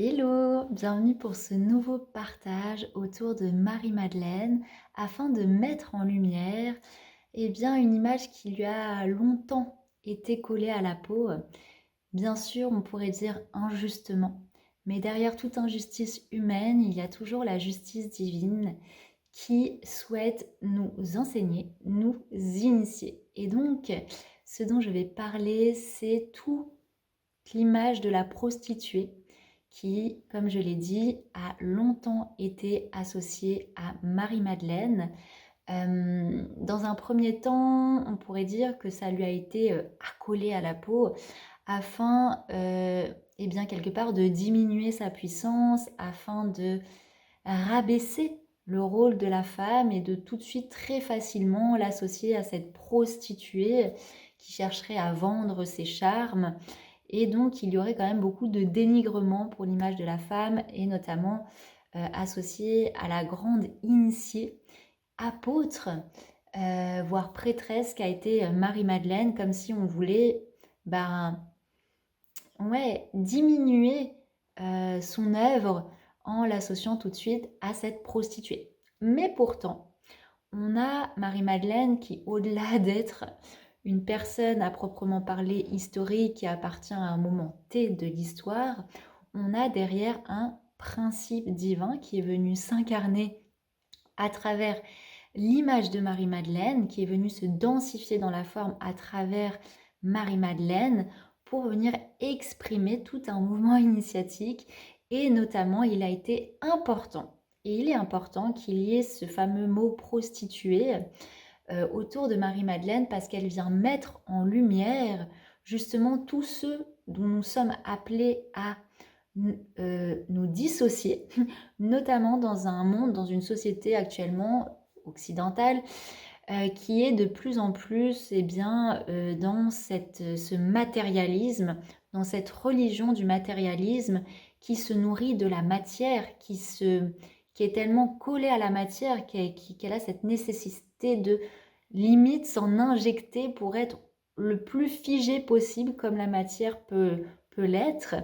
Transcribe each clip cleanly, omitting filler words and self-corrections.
Hello, bienvenue pour ce nouveau partage autour de Marie-Madeleine afin de mettre en lumière une image qui lui a longtemps été collée à la peau. Bien sûr, on pourrait dire injustement, mais derrière toute injustice humaine, il y a toujours la justice divine qui souhaite nous enseigner, nous initier. Et donc, ce dont je vais parler, c'est toute l'image de la prostituée qui, comme je l'ai dit, a longtemps été associée à Marie-Madeleine. Dans un premier temps, on pourrait dire que ça lui a été accolé à la peau afin, quelque part, de diminuer sa puissance, afin de rabaisser le rôle de la femme et de tout de suite très facilement l'associer à cette prostituée qui chercherait à vendre ses charmes. Et donc, il y aurait quand même beaucoup de dénigrement pour l'image de la femme et notamment associée à la grande initiée, apôtre, voire prêtresse qu'a été Marie-Madeleine, comme si on voulait ben, diminuer son œuvre en l'associant tout de suite à cette prostituée. Mais pourtant, on a Marie-Madeleine qui, au-delà d'être une personne à proprement parler historique qui appartient à un moment T de l'histoire, on a derrière un principe divin qui est venu s'incarner à travers l'image de Marie-Madeleine, qui est venu se densifier dans la forme à travers Marie-Madeleine pour venir exprimer tout un mouvement initiatique. Et notamment, il a été important, et il est important qu'il y ait ce fameux mot prostituée autour de Marie-Madeleine parce qu'elle vient mettre en lumière justement tous ceux dont nous sommes appelés à nous dissocier, notamment dans un monde, dans une société actuellement occidentale qui est de plus en plus dans ce matérialisme, dans cette religion du matérialisme qui se nourrit de la matière, qui est tellement collée à la matière qu'elle a cette nécessité de limite s'en injecter pour être le plus figé possible comme la matière peut l'être.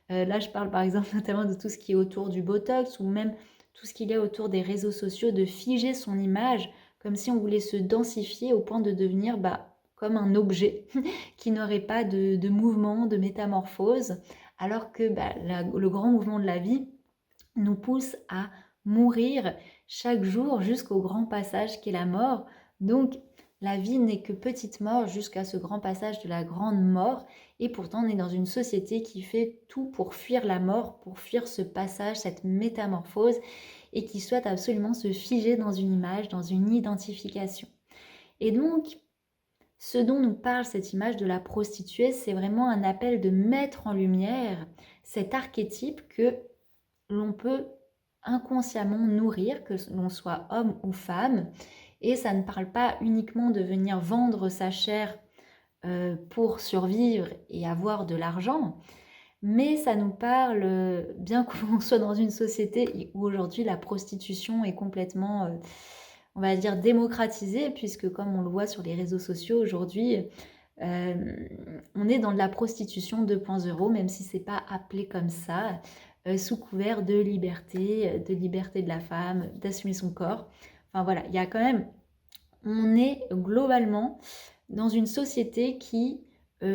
Là, je parle par exemple notamment de tout ce qui est autour du Botox ou même tout ce qu'il y a autour des réseaux sociaux, de figer son image comme si on voulait se densifier au point de devenir comme un objet qui n'aurait pas de mouvement, de métamorphose, alors que le grand mouvement de la vie nous pousse à mourir chaque jour jusqu'au grand passage qu'est la mort. Donc, la vie n'est que petite mort jusqu'à ce grand passage de la grande mort. Et pourtant, on est dans une société qui fait tout pour fuir la mort, pour fuir ce passage, cette métamorphose, et qui souhaite absolument se figer dans une image, dans une identification. Et donc, ce dont nous parle cette image de la prostituée, c'est vraiment un appel de mettre en lumière cet archétype que l'on peut inconsciemment nourrir, que l'on soit homme ou femme. Et ça ne parle pas uniquement de venir vendre sa chair pour survivre et avoir de l'argent, mais ça nous parle, bien qu'on soit dans une société où aujourd'hui la prostitution est complètement, on va dire, démocratisée, puisque comme on le voit sur les réseaux sociaux aujourd'hui, on est dans de la prostitution 2.0, même si c'est pas appelé comme ça, sous couvert de liberté de la femme, d'assumer son corps. Enfin voilà, il y a quand même, on est globalement dans une société qui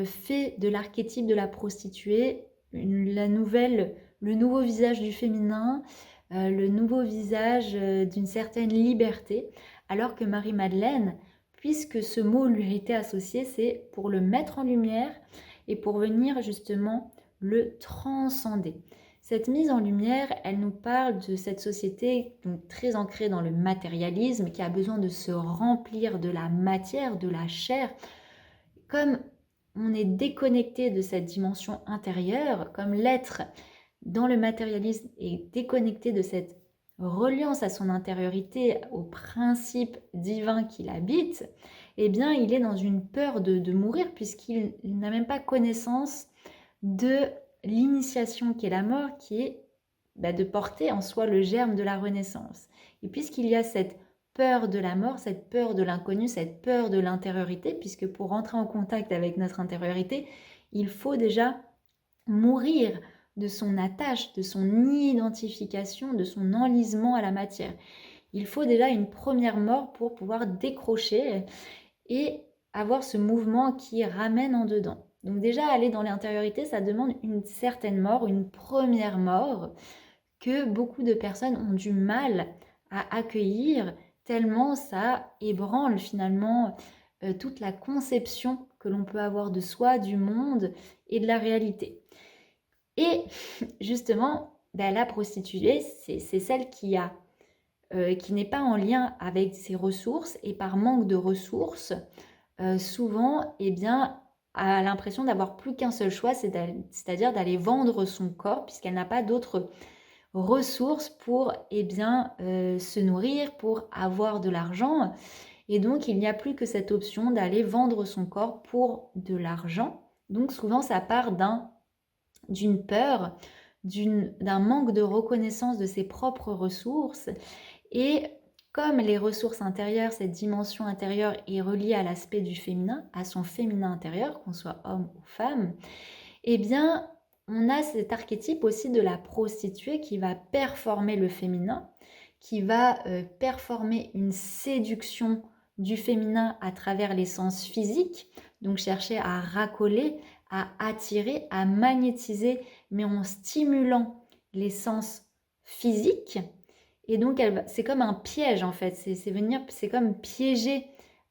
fait de l'archétype de la prostituée le nouveau visage du féminin, le nouveau visage d'une certaine liberté, alors que Marie-Madeleine, puisque ce mot lui a été associé, c'est pour le mettre en lumière et pour venir justement le transcender. Cette mise en lumière, elle nous parle de cette société donc très ancrée dans le matérialisme, qui a besoin de se remplir de la matière, de la chair. Comme on est déconnecté de cette dimension intérieure, comme l'être dans le matérialisme est déconnecté de cette reliance à son intériorité, au principe divin qui l'habite, eh bien il est dans une peur de mourir puisqu'il n'a même pas connaissance de l'initiation qui est la mort, qui est de porter en soi le germe de la renaissance. Et puisqu'il y a cette peur de la mort, cette peur de l'inconnu, cette peur de l'intériorité, puisque pour rentrer en contact avec notre intériorité, il faut déjà mourir de son attache, de son identification, de son enlisement à la matière. Il faut déjà une première mort pour pouvoir décrocher et avoir ce mouvement qui ramène en dedans. Donc déjà, aller dans l'intériorité, ça demande une certaine mort, une première mort que beaucoup de personnes ont du mal à accueillir, tellement ça ébranle finalement toute la conception que l'on peut avoir de soi, du monde et de la réalité. Et justement, la prostituée, c'est celle qui n'est pas en lien avec ses ressources, et par manque de ressources, souvent, eh bien, a l'impression d'avoir plus qu'un seul choix, c'est-à-dire d'aller vendre son corps, puisqu'elle n'a pas d'autres ressources pour se nourrir, pour avoir de l'argent. Et donc, il n'y a plus que cette option d'aller vendre son corps pour de l'argent. Donc, souvent, ça part d'une peur, d'un manque de reconnaissance de ses propres ressources. Et comme les ressources intérieures, cette dimension intérieure est reliée à l'aspect du féminin, à son féminin intérieur, qu'on soit homme ou femme, eh bien, on a cet archétype aussi de la prostituée qui va performer le féminin, qui va performer une séduction du féminin à travers les sens physiques, donc chercher à racoler, à attirer, à magnétiser, mais en stimulant les sens physiques. Et donc, c'est comme un piège en fait, c'est comme piéger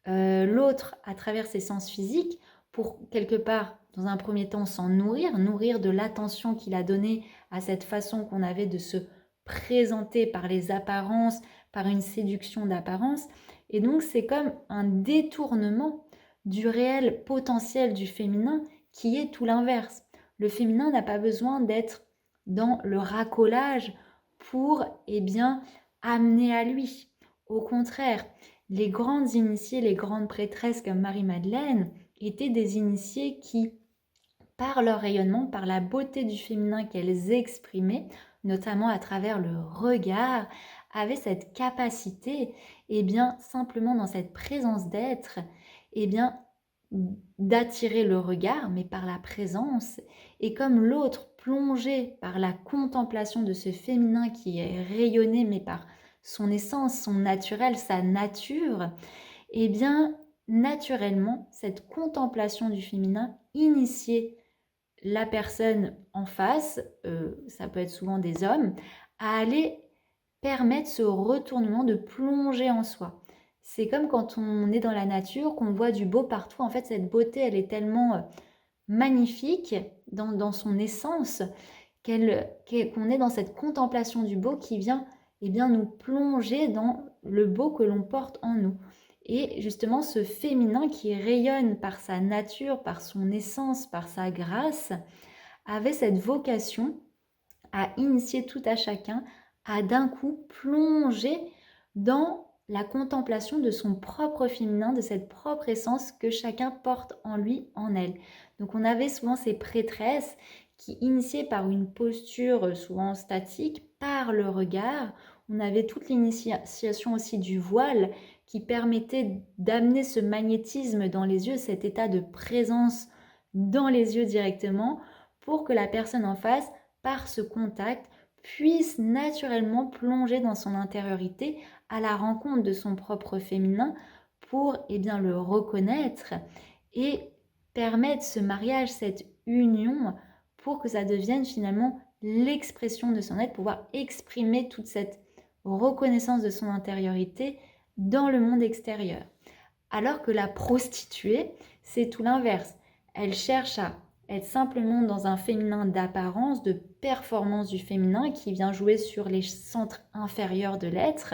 l'autre à travers ses sens physiques pour quelque part, dans un premier temps, s'en nourrir de l'attention qu'il a donnée à cette façon qu'on avait de se présenter par les apparences, par une séduction d'apparence. Et donc, c'est comme un détournement du réel potentiel du féminin qui est tout l'inverse. Le féminin n'a pas besoin d'être dans le racolage pour, amener à lui. Au contraire, les grandes initiées, les grandes prêtresses comme Marie-Madeleine étaient des initiées qui, par leur rayonnement, par la beauté du féminin qu'elles exprimaient, notamment à travers le regard, avaient cette capacité, simplement dans cette présence d'être, d'attirer le regard, mais par la présence. Et comme l'autre, plongé par la contemplation de ce féminin qui est rayonné, mais par son essence, son naturel, sa nature, naturellement, cette contemplation du féminin initiait la personne en face, ça peut être souvent des hommes, à aller permettre ce retournement de plonger en soi. C'est comme quand on est dans la nature, qu'on voit du beau partout. En fait, cette beauté, elle est tellement magnifique dans son essence qu'on est dans cette contemplation du beau qui vient nous plonger dans le beau que l'on porte en nous. Et justement, ce féminin qui rayonne par sa nature, par son essence, par sa grâce, avait cette vocation à initier tout à chacun à d'un coup plonger dans la contemplation de son propre féminin, de cette propre essence que chacun porte en lui, en elle. Donc on avait souvent ces prêtresses qui, initiées par une posture souvent statique, par le regard, on avait toute l'initiation aussi du voile qui permettait d'amener ce magnétisme dans les yeux, cet état de présence dans les yeux directement, pour que la personne en face, par ce contact, puisse naturellement plonger dans son intériorité à la rencontre de son propre féminin pour le reconnaître et permettre ce mariage, cette union, pour que ça devienne finalement l'expression de son être, pouvoir exprimer toute cette reconnaissance de son intériorité dans le monde extérieur. Alors que la prostituée, c'est tout l'inverse. Elle cherche à être simplement dans un féminin d'apparence, de performance du féminin qui vient jouer sur les centres inférieurs de l'être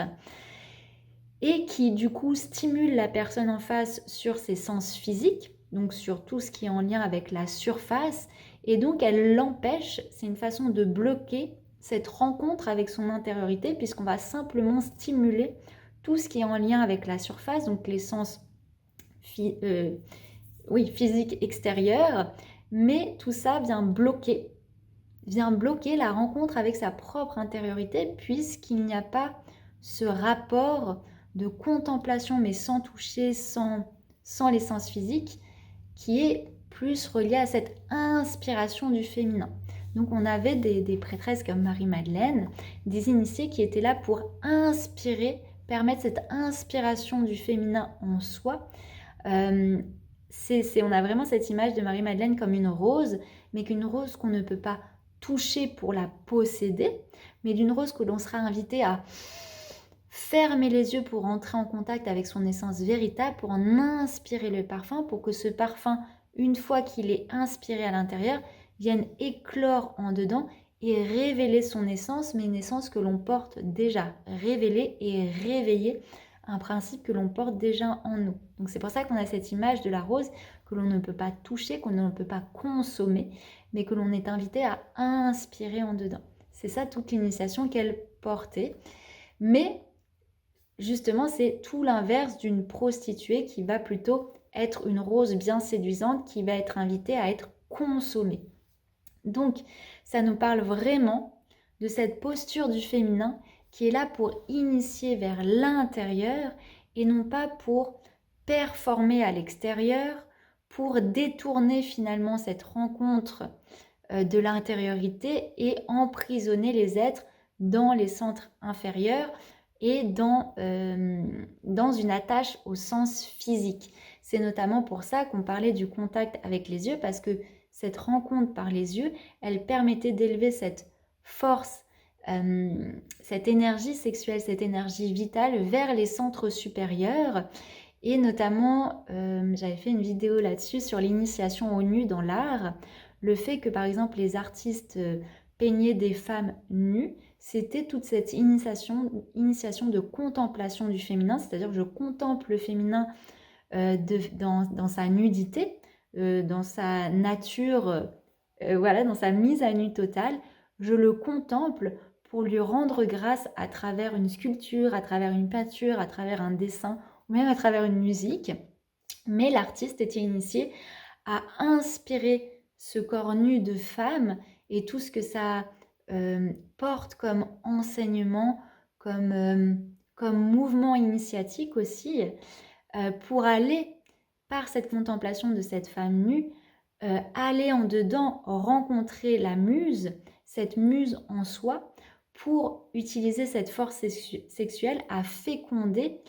et qui du coup stimule la personne en face sur ses sens physiques, donc sur tout ce qui est en lien avec la surface, et donc elle l'empêche, c'est une façon de bloquer cette rencontre avec son intériorité puisqu'on va simplement stimuler tout ce qui est en lien avec la surface, donc les sens physiques extérieurs, mais tout ça vient bloquer la rencontre avec sa propre intériorité puisqu'il n'y a pas ce rapport de contemplation mais sans toucher, sans les sens physiques qui est plus relié à cette inspiration du féminin. Donc on avait des prêtresses comme Marie-Madeleine, des initiés qui étaient là pour inspirer, permettre cette inspiration du féminin en soi. On a vraiment cette image de Marie-Madeleine comme une rose, mais qu'une rose qu'on ne peut pas toucher pour la posséder, mais d'une rose que l'on sera invité à fermer les yeux pour entrer en contact avec son essence véritable, pour en inspirer le parfum, pour que ce parfum, une fois qu'il est inspiré à l'intérieur, vienne éclore en dedans et révéler son essence, mais une essence que l'on porte déjà, révéler et réveiller un principe que l'on porte déjà en nous. Donc c'est pour ça qu'on a cette image de la rose que l'on ne peut pas toucher, qu'on ne peut pas consommer, mais que l'on est invité à inspirer en dedans. C'est ça toute l'initiation qu'elle portait. Mais justement, c'est tout l'inverse d'une prostituée qui va plutôt être une rose bien séduisante, qui va être invitée à être consommée. Donc, ça nous parle vraiment de cette posture du féminin qui est là pour initier vers l'intérieur et non pas pour performer à l'extérieur, pour détourner finalement cette rencontre de l'intériorité et emprisonner les êtres dans les centres inférieurs et dans une attache au sens physique. C'est notamment pour ça qu'on parlait du contact avec les yeux, parce que cette rencontre par les yeux, elle permettait d'élever cette force, cette énergie sexuelle, cette énergie vitale vers les centres supérieurs. Et notamment, j'avais fait une vidéo là-dessus sur l'initiation au nu dans l'art, le fait que par exemple les artistes peignaient des femmes nues, c'était toute cette initiation de contemplation du féminin, c'est-à-dire que je contemple le féminin dans sa nudité, dans sa nature, voilà, dans sa mise à nu totale. Je le contemple pour lui rendre grâce à travers une sculpture, à travers une peinture, à travers un dessin, ou même à travers une musique. Mais l'artiste était initié à inspirer ce corps nu de femme et tout ce que ça porte comme enseignement, comme mouvement initiatique aussi, pour aller, par cette contemplation de cette femme nue, aller en dedans, rencontrer la muse, cette muse en soi, pour utiliser cette force sexuelle à féconder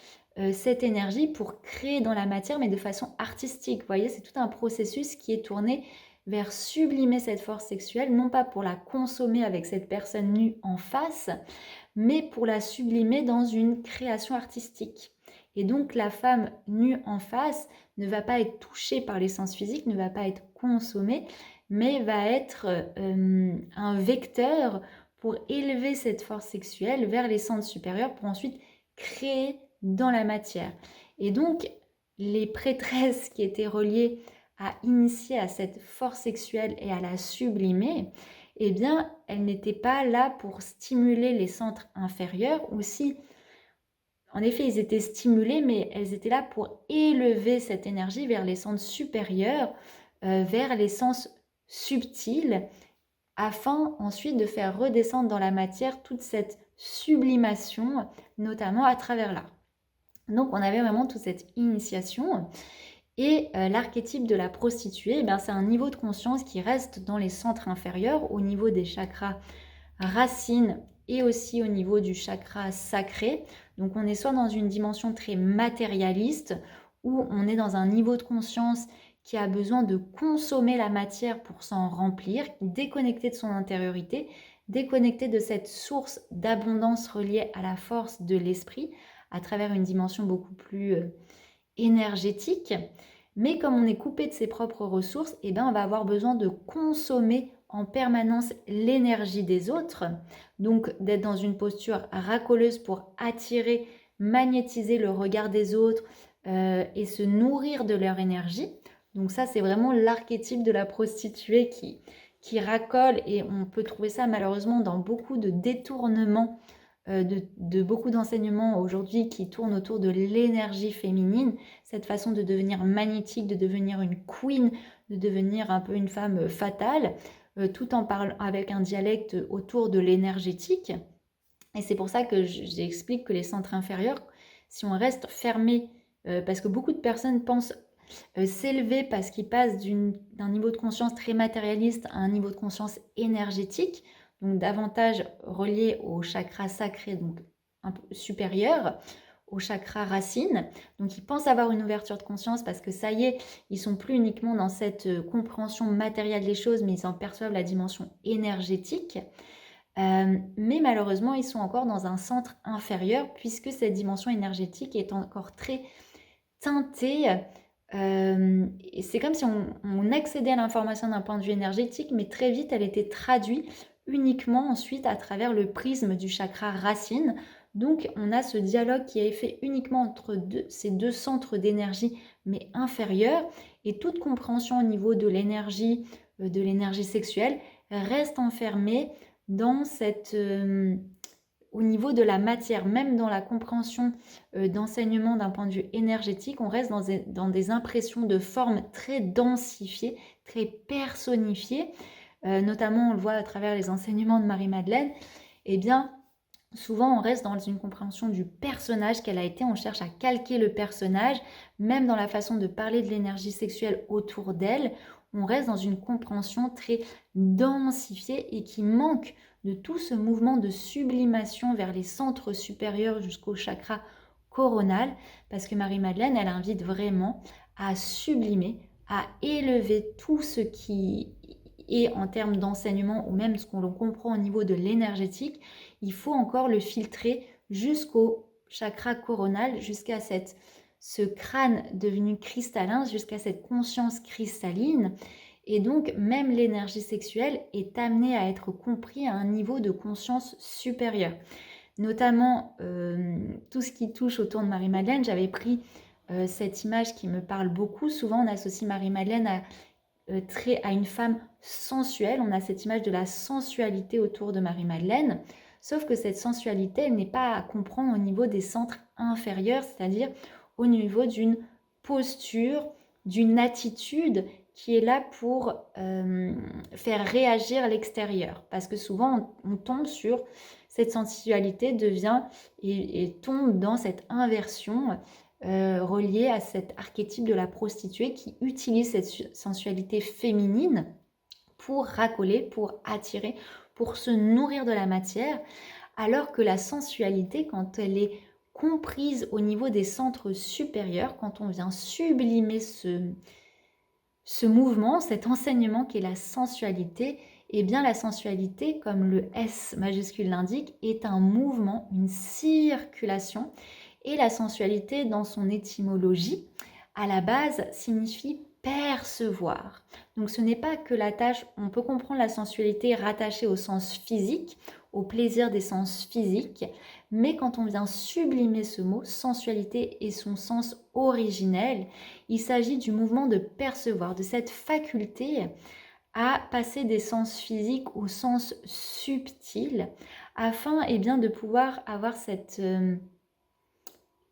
cette énergie pour créer dans la matière, mais de façon artistique. Vous voyez, c'est tout un processus qui est tourné vers sublimer cette force sexuelle, non pas pour la consommer avec cette personne nue en face, mais pour la sublimer dans une création artistique. Et donc la femme nue en face ne va pas être touchée par l'essence physique, ne va pas être consommée, mais va être un vecteur pour élever cette force sexuelle vers les centres supérieurs pour ensuite créer dans la matière. Et donc les prêtresses qui étaient reliées à initier à cette force sexuelle et à la sublimer, eh bien, elles n'étaient pas là pour stimuler les centres inférieurs, ou si, en effet, ils étaient stimulés, mais elles étaient là pour élever cette énergie vers les centres supérieurs, vers les sens subtils, afin ensuite de faire redescendre dans la matière toute cette sublimation, notamment à travers l'art. Donc, on avait vraiment toute cette initiation. Et l'archétype de la prostituée, c'est un niveau de conscience qui reste dans les centres inférieurs, au niveau des chakras racines et aussi au niveau du chakra sacré. Donc on est soit dans une dimension très matérialiste, où on est dans un niveau de conscience qui a besoin de consommer la matière pour s'en remplir, déconnecté de son intériorité, déconnecté de cette source d'abondance reliée à la force de l'esprit, à travers une dimension beaucoup plus énergétique. Mais comme on est coupé de ses propres ressources, on va avoir besoin de consommer en permanence l'énergie des autres, donc d'être dans une posture racoleuse pour attirer, magnétiser le regard des autres et se nourrir de leur énergie. Donc ça, c'est vraiment l'archétype de la prostituée qui racole, et on peut trouver ça malheureusement dans beaucoup de détournements de beaucoup d'enseignements aujourd'hui qui tournent autour de l'énergie féminine, cette façon de devenir magnétique, de devenir une queen, de devenir un peu une femme fatale, tout en parlant avec un dialecte autour de l'énergétique. Et c'est pour ça que j'explique que les centres inférieurs, si on reste fermé, parce que beaucoup de personnes pensent s'élever parce qu'il passe d'un niveau de conscience très matérialiste à un niveau de conscience énergétique, donc davantage relié au chakra sacré, donc un peu supérieur, au chakra racine. Donc ils pensent avoir une ouverture de conscience parce que ça y est, ils sont plus uniquement dans cette compréhension matérielle des choses, mais ils en perçoivent la dimension énergétique. Mais malheureusement, ils sont encore dans un centre inférieur puisque cette dimension énergétique est encore très teintée. Et c'est comme si on accédait à l'information d'un point de vue énergétique, mais très vite, elle était traduite uniquement ensuite à travers le prisme du chakra racine. Donc, on a ce dialogue qui est fait uniquement entre ces deux centres d'énergie, mais inférieurs. Et toute compréhension au niveau de l'énergie sexuelle, reste enfermée dans au niveau de la matière, même dans la compréhension d'enseignement d'un point de vue énergétique, on reste dans des impressions de forme très densifiées, très personnifiées, notamment on le voit à travers les enseignements de Marie-Madeleine. Eh bien, souvent on reste dans une compréhension du personnage qu'elle a été, on cherche à calquer le personnage, même dans la façon de parler de l'énergie sexuelle autour d'elle, on reste dans une compréhension très densifiée et qui manque de tout ce mouvement de sublimation vers les centres supérieurs jusqu'au chakra coronal, parce que Marie-Madeleine, elle invite vraiment à sublimer, à élever tout ce qui est en termes d'enseignement ou même ce qu'on comprend au niveau de l'énergétique. Il faut encore le filtrer jusqu'au chakra coronal, jusqu'à ce crâne devenu cristallin, jusqu'à cette conscience cristalline. Et donc, même l'énergie sexuelle est amenée à être comprise à un niveau de conscience supérieur. Notamment, tout ce qui touche autour de Marie-Madeleine, j'avais pris cette image qui me parle beaucoup. Souvent, on associe Marie-Madeleine à une femme sensuelle. On a cette image de la sensualité autour de Marie-Madeleine. Sauf que cette sensualité, elle n'est pas à comprendre au niveau des centres inférieurs, c'est-à-dire au niveau d'une posture, d'une attitude qui est là pour faire réagir l'extérieur. Parce que souvent, on tombe sur cette sensualité, devient et tombe dans cette inversion reliée à cet archétype de la prostituée qui utilise cette sensualité féminine pour racoler, pour attirer, pour se nourrir de la matière, alors que la sensualité, quand elle est comprise au niveau des centres supérieurs, quand on vient sublimer ce mouvement, cet enseignement qui est la sensualité, eh bien la sensualité, comme le S majuscule l'indique, est un mouvement, une circulation. Et la sensualité, dans son étymologie, à la base, signifie percevoir. Donc ce n'est pas que la tâche, on peut comprendre la sensualité rattachée au sens physique, au plaisir des sens physiques, mais quand on vient sublimer ce mot, sensualité et son sens originel, il s'agit du mouvement de percevoir, de cette faculté à passer des sens physiques au sens subtil, afin bien, de pouvoir avoir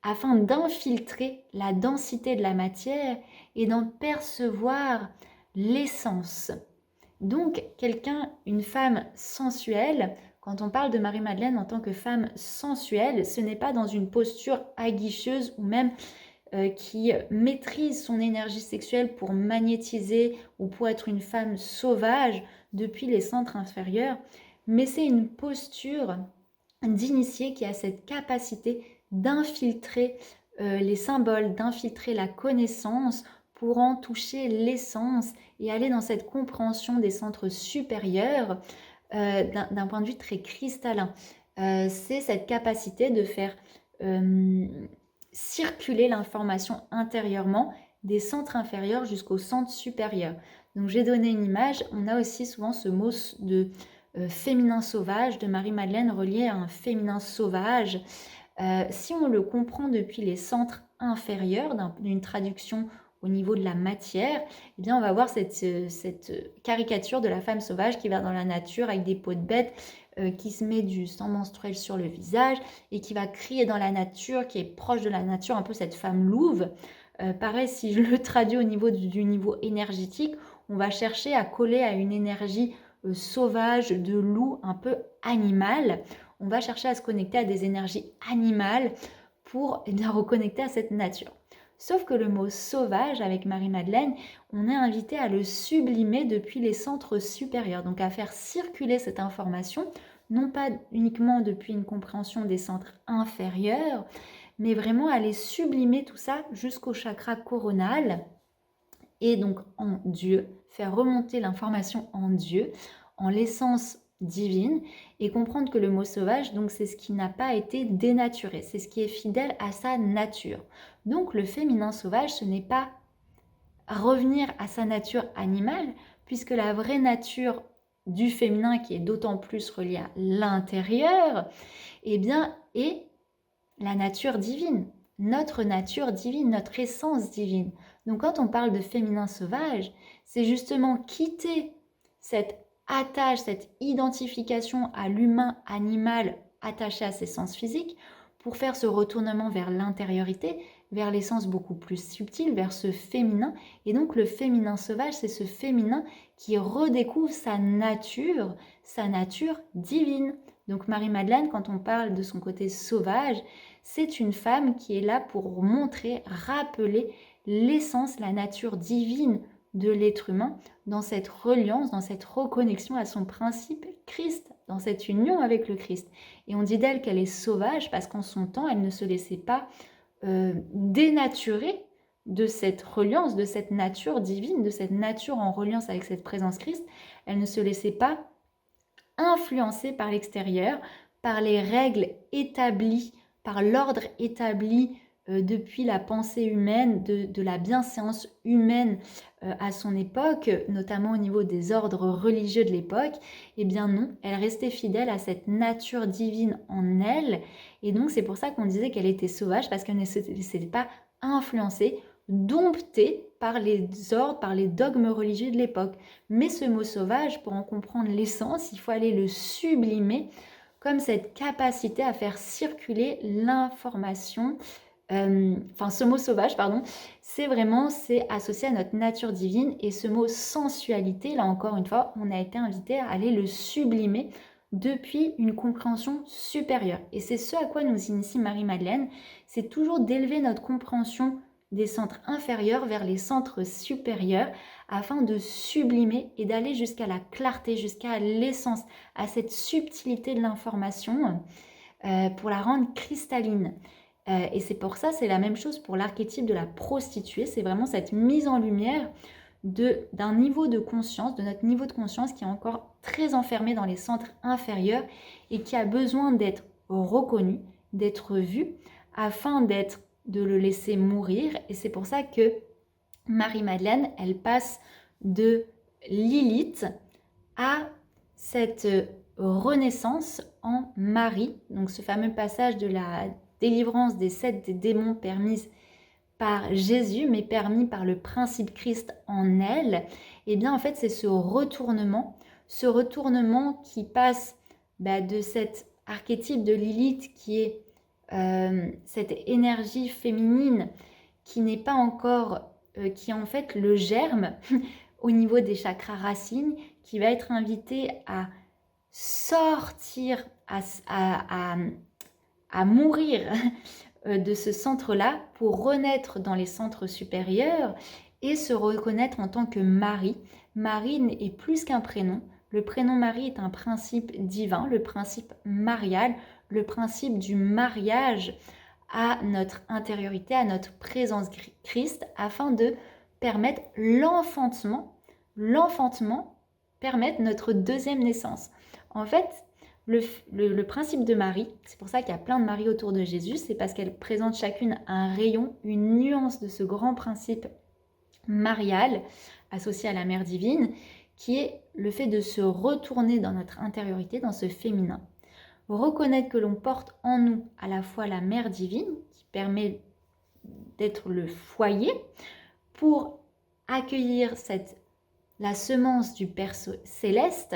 afin d'infiltrer la densité de la matière et d'en percevoir l'essence. Donc, une femme sensuelle, quand on parle de Marie-Madeleine en tant que femme sensuelle, ce n'est pas dans une posture aguicheuse ou même qui maîtrise son énergie sexuelle pour magnétiser ou pour être une femme sauvage depuis les centres inférieurs, mais c'est une posture d'initié qui a cette capacité d'infiltrer les symboles, d'infiltrer la connaissance pour en toucher l'essence et aller dans cette compréhension des centres supérieurs d'un point de vue très cristallin. C'est cette capacité de faire circuler l'information intérieurement des centres inférieurs jusqu'au centre supérieur. Donc j'ai donné une image, on a aussi souvent ce mot de féminin sauvage de Marie-Madeleine relié à un féminin sauvage. Si on le comprend depuis les centres inférieurs d'une traduction au niveau de la matière, eh bien on va voir cette caricature de la femme sauvage qui va dans la nature avec des peaux de bête, qui se met du sang menstruel sur le visage et qui va crier dans la nature, qui est proche de la nature, un peu cette femme louve. Pareil, si je le traduis au niveau du niveau énergétique, on va chercher à coller à une énergie sauvage, de loup, un peu animal. On va chercher à se connecter à des énergies animales pour bien reconnecter à cette nature. Sauf que le mot sauvage, avec Marie-Madeleine, on est invité à le sublimer depuis les centres supérieurs, donc à faire circuler cette information, non pas uniquement depuis une compréhension des centres inférieurs, mais vraiment à les sublimer tout ça jusqu'au chakra coronal, et donc en Dieu, faire remonter l'information en Dieu, en l'essence divine, et comprendre que le mot sauvage, donc c'est ce qui n'a pas été dénaturé, c'est ce qui est fidèle à sa nature. Donc le féminin sauvage, ce n'est pas revenir à sa nature animale, puisque la vraie nature du féminin, qui est d'autant plus reliée à l'intérieur, eh bien, est la nature divine, notre nature divine, notre essence divine. Donc quand on parle de féminin sauvage, c'est justement quitter cette attache, cette identification à l'humain animal attaché à ses sens physiques pour faire ce retournement vers l'intériorité, vers l'essence beaucoup plus subtile, vers ce féminin. Et donc le féminin sauvage, c'est ce féminin qui redécouvre sa nature divine. Donc Marie-Madeleine, quand on parle de son côté sauvage, c'est une femme qui est là pour montrer, rappeler l'essence, la nature divine de l'être humain dans cette reliance, dans cette reconnexion à son principe Christ, dans cette union avec le Christ. Et on dit d'elle qu'elle est sauvage parce qu'en son temps, elle ne se laissait pas dénaturer de cette reliance, de cette nature divine, de cette nature en reliance avec cette présence Christ. Elle ne se laissait pas influencer par l'extérieur, par les règles établies, par l'ordre établi depuis la pensée humaine, de la bienséance humaine à son époque, notamment au niveau des ordres religieux de l'époque. Eh bien non, elle restait fidèle à cette nature divine en elle, et donc c'est pour ça qu'on disait qu'elle était sauvage, parce qu'elle ne se laissait pas influencer, domptée par les ordres, par les dogmes religieux de l'époque. Mais ce mot sauvage, pour en comprendre l'essence, il faut aller le sublimer comme cette capacité à faire circuler l'information. Ce mot sauvage, pardon, c'est associé à notre nature divine, et ce mot sensualité, là encore une fois, on a été invité à aller le sublimer depuis une compréhension supérieure. Et c'est ce à quoi nous initie Marie-Madeleine, c'est toujours d'élever notre compréhension des centres inférieurs vers les centres supérieurs, afin de sublimer et d'aller jusqu'à la clarté, jusqu'à l'essence, à cette subtilité de l'information, pour la rendre cristalline. Et c'est pour ça, c'est la même chose pour l'archétype de la prostituée, c'est vraiment cette mise en lumière d'un niveau de conscience, de notre niveau de conscience qui est encore très enfermé dans les centres inférieurs et qui a besoin d'être reconnu, d'être vu, afin de le laisser mourir. Et c'est pour ça que Marie-Madeleine, elle passe de Lilith à cette renaissance en Marie. Donc ce fameux passage de la délivrance des 7 démons permise par Jésus, mais permis par le principe Christ en elle, et bien en fait c'est ce retournement qui passe de cet archétype de Lilith qui est cette énergie féminine qui n'est pas encore, qui est en fait le germe au niveau des chakras racines, qui va être invité à sortir, à mourir de ce centre-là pour renaître dans les centres supérieurs et se reconnaître en tant que Marie. Marie est plus qu'un prénom. Le prénom Marie est un principe divin, le principe marial, le principe du mariage à notre intériorité, à notre présence Christ, afin de permettre l'enfantement, permettre notre deuxième naissance. En fait, le principe de Marie, c'est pour ça qu'il y a plein de Marie autour de Jésus, c'est parce qu'elles présentent chacune un rayon, une nuance de ce grand principe marial associé à la mère divine, qui est le fait de se retourner dans notre intériorité, dans ce féminin. Reconnaître que l'on porte en nous à la fois la mère divine, qui permet d'être le foyer, pour accueillir la semence du Père céleste.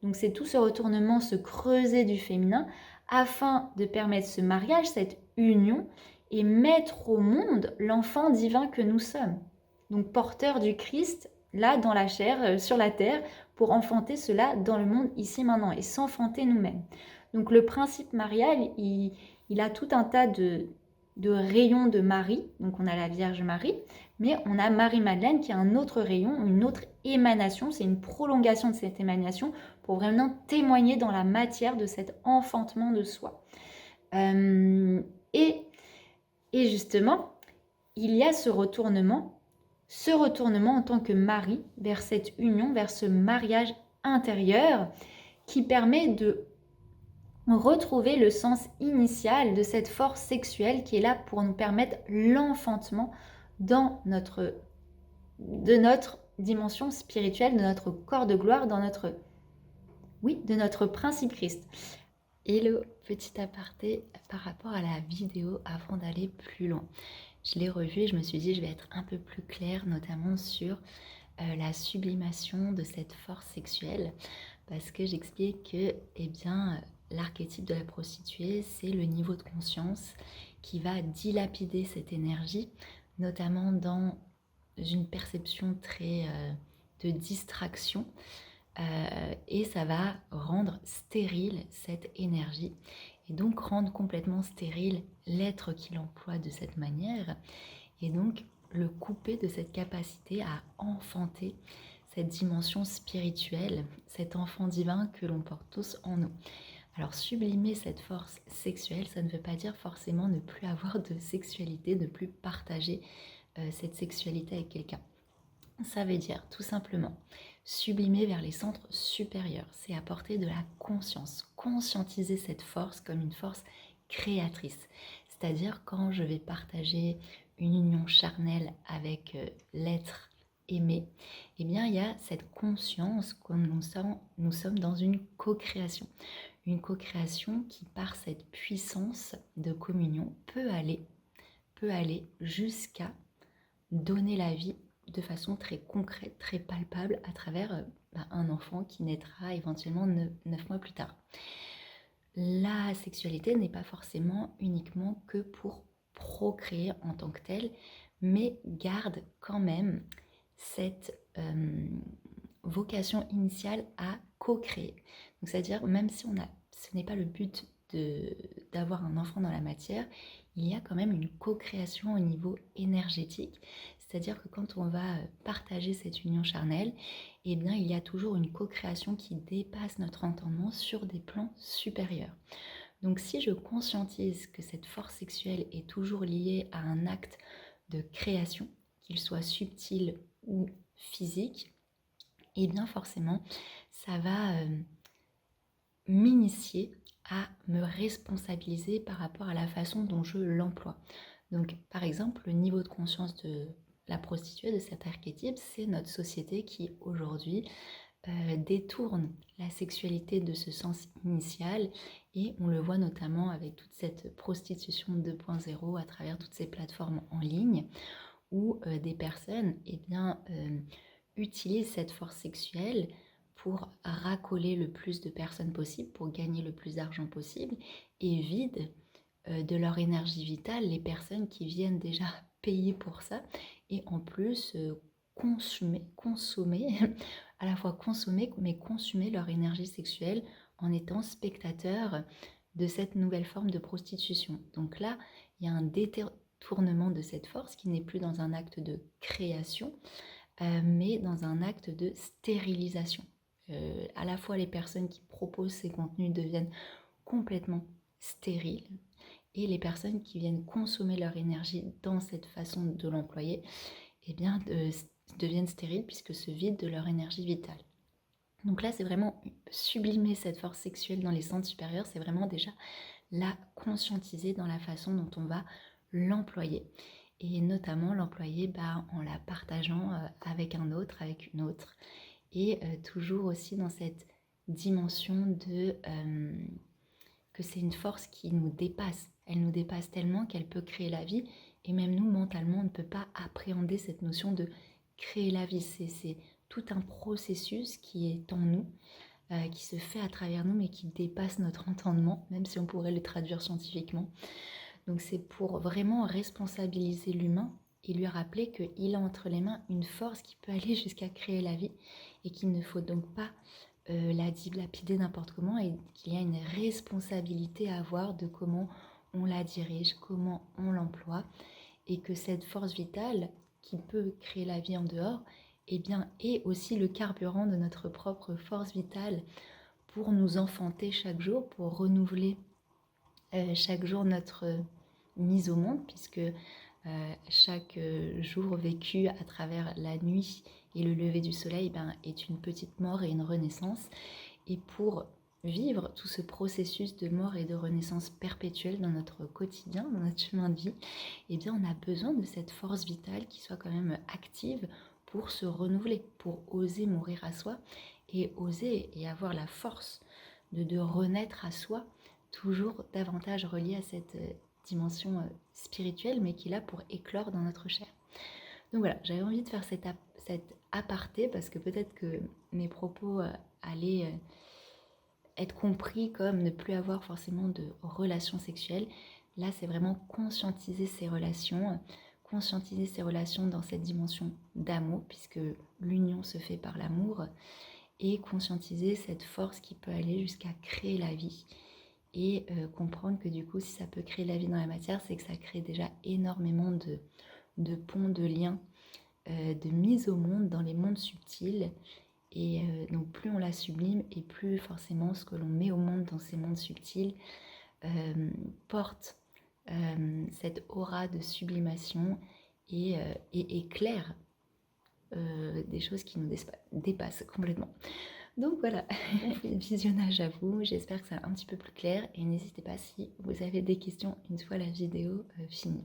Donc c'est tout ce retournement, ce creuset du féminin, afin de permettre ce mariage, cette union, et mettre au monde l'enfant divin que nous sommes. Donc porteur du Christ, là dans la chair, sur la terre, pour enfanter cela dans le monde ici maintenant, et s'enfanter nous-mêmes. Donc le principe marial, il a tout un tas de rayons de Marie. Donc on a la Vierge Marie, mais on a Marie-Madeleine qui a un autre rayon, une autre émanation. C'est une prolongation de cette émanation pour vraiment témoigner dans la matière de cet enfantement de soi. Et justement, il y a ce retournement en tant que Marie vers cette union, vers ce mariage intérieur qui permet de retrouver le sens initial de cette force sexuelle qui est là pour nous permettre l'enfantement de notre dimension spirituelle, de notre corps de gloire, de notre principe Christ. Et le petit aparté par rapport à la vidéo avant d'aller plus loin. Je l'ai revue et je me suis dit je vais être un peu plus claire, notamment sur la sublimation de cette force sexuelle, parce que j'explique que l'archétype de la prostituée, c'est le niveau de conscience qui va dilapider cette énergie, notamment dans une perception très de distraction, et ça va rendre stérile cette énergie, et donc rendre complètement stérile l'être qui l'emploie de cette manière, et donc le couper de cette capacité à enfanter cette dimension spirituelle, cet enfant divin que l'on porte tous en nous. Alors sublimer cette force sexuelle, ça ne veut pas dire forcément ne plus avoir de sexualité, ne plus partager cette sexualité avec quelqu'un. Ça veut dire tout simplement sublimer vers les centres supérieurs, c'est apporter de la conscience, conscientiser cette force comme une force créatrice. C'est-à-dire quand je vais partager une union charnelle avec l'être aimé, eh bien il y a cette conscience que nous sommes dans une co-création. Une co-création qui, par cette puissance de communion, peut aller jusqu'à donner la vie de façon très concrète, très palpable à travers un enfant qui naîtra éventuellement 9 mois plus tard. La sexualité n'est pas forcément uniquement que pour procréer en tant que telle, mais garde quand même cette vocation initiale à co-créer. Donc c'est-à-dire même si ce n'est pas le but d'avoir un enfant dans la matière, il y a quand même une co-création au niveau énergétique. C'est-à-dire que quand on va partager cette union charnelle, eh bien, il y a toujours une co-création qui dépasse notre entendement sur des plans supérieurs. Donc si je conscientise que cette force sexuelle est toujours liée à un acte de création, qu'il soit subtil ou physique, eh bien forcément, ça va m'initier à me responsabiliser par rapport à la façon dont je l'emploie. Donc par exemple, le niveau de conscience de la prostituée, de cet archétype, c'est notre société qui aujourd'hui détourne la sexualité de ce sens initial, et on le voit notamment avec toute cette prostitution 2.0 à travers toutes ces plateformes en ligne où des personnes utilisent cette force sexuelle pour racoler le plus de personnes possible, pour gagner le plus d'argent possible, et vident de leur énergie vitale les personnes qui viennent déjà payer pour ça, et en plus consommer, à la fois consommer, mais consumer leur énergie sexuelle en étant spectateurs de cette nouvelle forme de prostitution. Donc là, il y a un détournement de cette force qui n'est plus dans un acte de création, mais dans un acte de stérilisation. À la fois les personnes qui proposent ces contenus deviennent complètement stériles, et les personnes qui viennent consommer leur énergie dans cette façon de l'employer, deviennent stériles puisque se vident de leur énergie vitale. Donc là, c'est vraiment sublimer cette force sexuelle dans les centres supérieurs, c'est vraiment déjà la conscientiser dans la façon dont on va l'employer. Et notamment l'employer en la partageant avec un autre, avec une autre. Et toujours aussi dans cette dimension de que c'est une force qui nous dépasse. Elle nous dépasse tellement qu'elle peut créer la vie. Et même nous, mentalement, on ne peut pas appréhender cette notion de créer la vie. C'est tout un processus qui est en nous, qui se fait à travers nous, mais qui dépasse notre entendement, même si on pourrait le traduire scientifiquement. Donc c'est pour vraiment responsabiliser l'humain et lui rappeler qu'il a entre les mains une force qui peut aller jusqu'à créer la vie, et qu'il ne faut donc pas la dilapider n'importe comment, et qu'il y a une responsabilité à avoir de comment on la dirige, comment on l'emploie, et que cette force vitale qui peut créer la vie en dehors, eh bien, est aussi le carburant de notre propre force vitale pour nous enfanter chaque jour, pour renouveler chaque jour notre mise au monde, puisque chaque jour vécu à travers la nuit et le lever du soleil est une petite mort et une renaissance. Et pour vivre tout ce processus de mort et de renaissance perpétuelle dans notre quotidien, dans notre chemin de vie, eh bien on a besoin de cette force vitale qui soit quand même active pour se renouveler, pour oser mourir à soi et oser et avoir la force de renaître à soi, toujours davantage relié à cette dimension spirituelle, mais qui est là pour éclore dans notre chair. Donc voilà, j'avais envie de faire cet aparté parce que peut-être que mes propos allaient être compris comme ne plus avoir forcément de relations sexuelles. Là, c'est vraiment conscientiser ces relations dans cette dimension d'amour, puisque l'union se fait par l'amour, et conscientiser cette force qui peut aller jusqu'à créer la vie. Et comprendre que du coup, si ça peut créer la vie dans la matière, c'est que ça crée déjà énormément de ponts, de liens, de mise au monde dans les mondes subtils. Et donc plus on la sublime, et plus forcément ce que l'on met au monde dans ces mondes subtils porte cette aura de sublimation et éclaire des choses qui nous dépassent complètement. Donc voilà, visionnage à vous, j'espère que c'est un petit peu plus clair, et n'hésitez pas si vous avez des questions une fois la vidéo finie.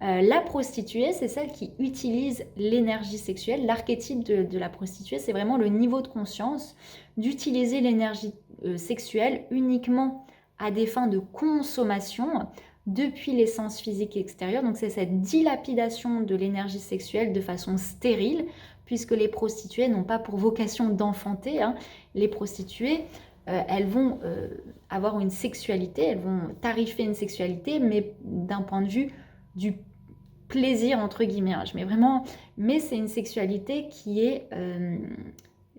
La prostituée, c'est celle qui utilise l'énergie sexuelle. L'archétype de la prostituée, c'est vraiment le niveau de conscience d'utiliser l'énergie sexuelle uniquement à des fins de consommation depuis l'essence physique extérieure. Donc c'est cette dilapidation de l'énergie sexuelle de façon stérile, puisque les prostituées n'ont pas pour vocation d'enfanter. Les prostituées, elles vont avoir une sexualité, elles vont tarifer une sexualité, mais d'un point de vue du plaisir, entre guillemets. Mais c'est une sexualité qui est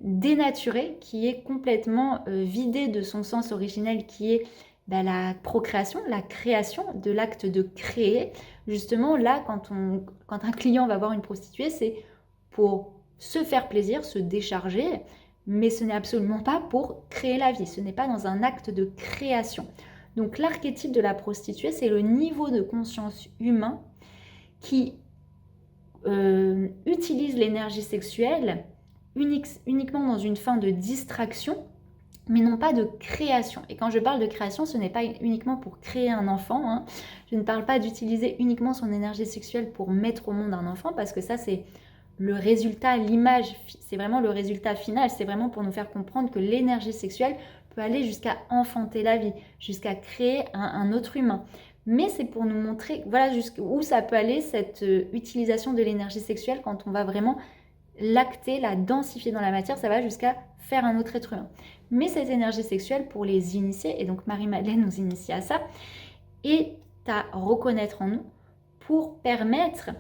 dénaturée, qui est complètement vidée de son sens originel, qui est la procréation, la création, de l'acte de créer. Justement, là, quand un client va voir une prostituée, c'est pour se faire plaisir, se décharger, mais ce n'est absolument pas pour créer la vie, ce n'est pas dans un acte de création. Donc l'archétype de la prostituée, c'est le niveau de conscience humain qui utilise l'énergie sexuelle uniquement dans une fin de distraction, mais non pas de création. Et quand je parle de création, ce n'est pas uniquement pour créer un enfant. Je ne parle pas d'utiliser uniquement son énergie sexuelle pour mettre au monde un enfant, parce que ça, c'est le résultat, l'image, c'est vraiment le résultat final. C'est vraiment pour nous faire comprendre que l'énergie sexuelle peut aller jusqu'à enfanter la vie, jusqu'à créer un autre humain. Mais c'est pour nous montrer voilà jusqu'où ça peut aller, cette utilisation de l'énergie sexuelle, quand on va vraiment l'acter, la densifier dans la matière, ça va jusqu'à faire un autre être humain. Mais cette énergie sexuelle, pour les initiés, et donc Marie-Madeleine nous initie à ça, est à reconnaître en nous pour permettre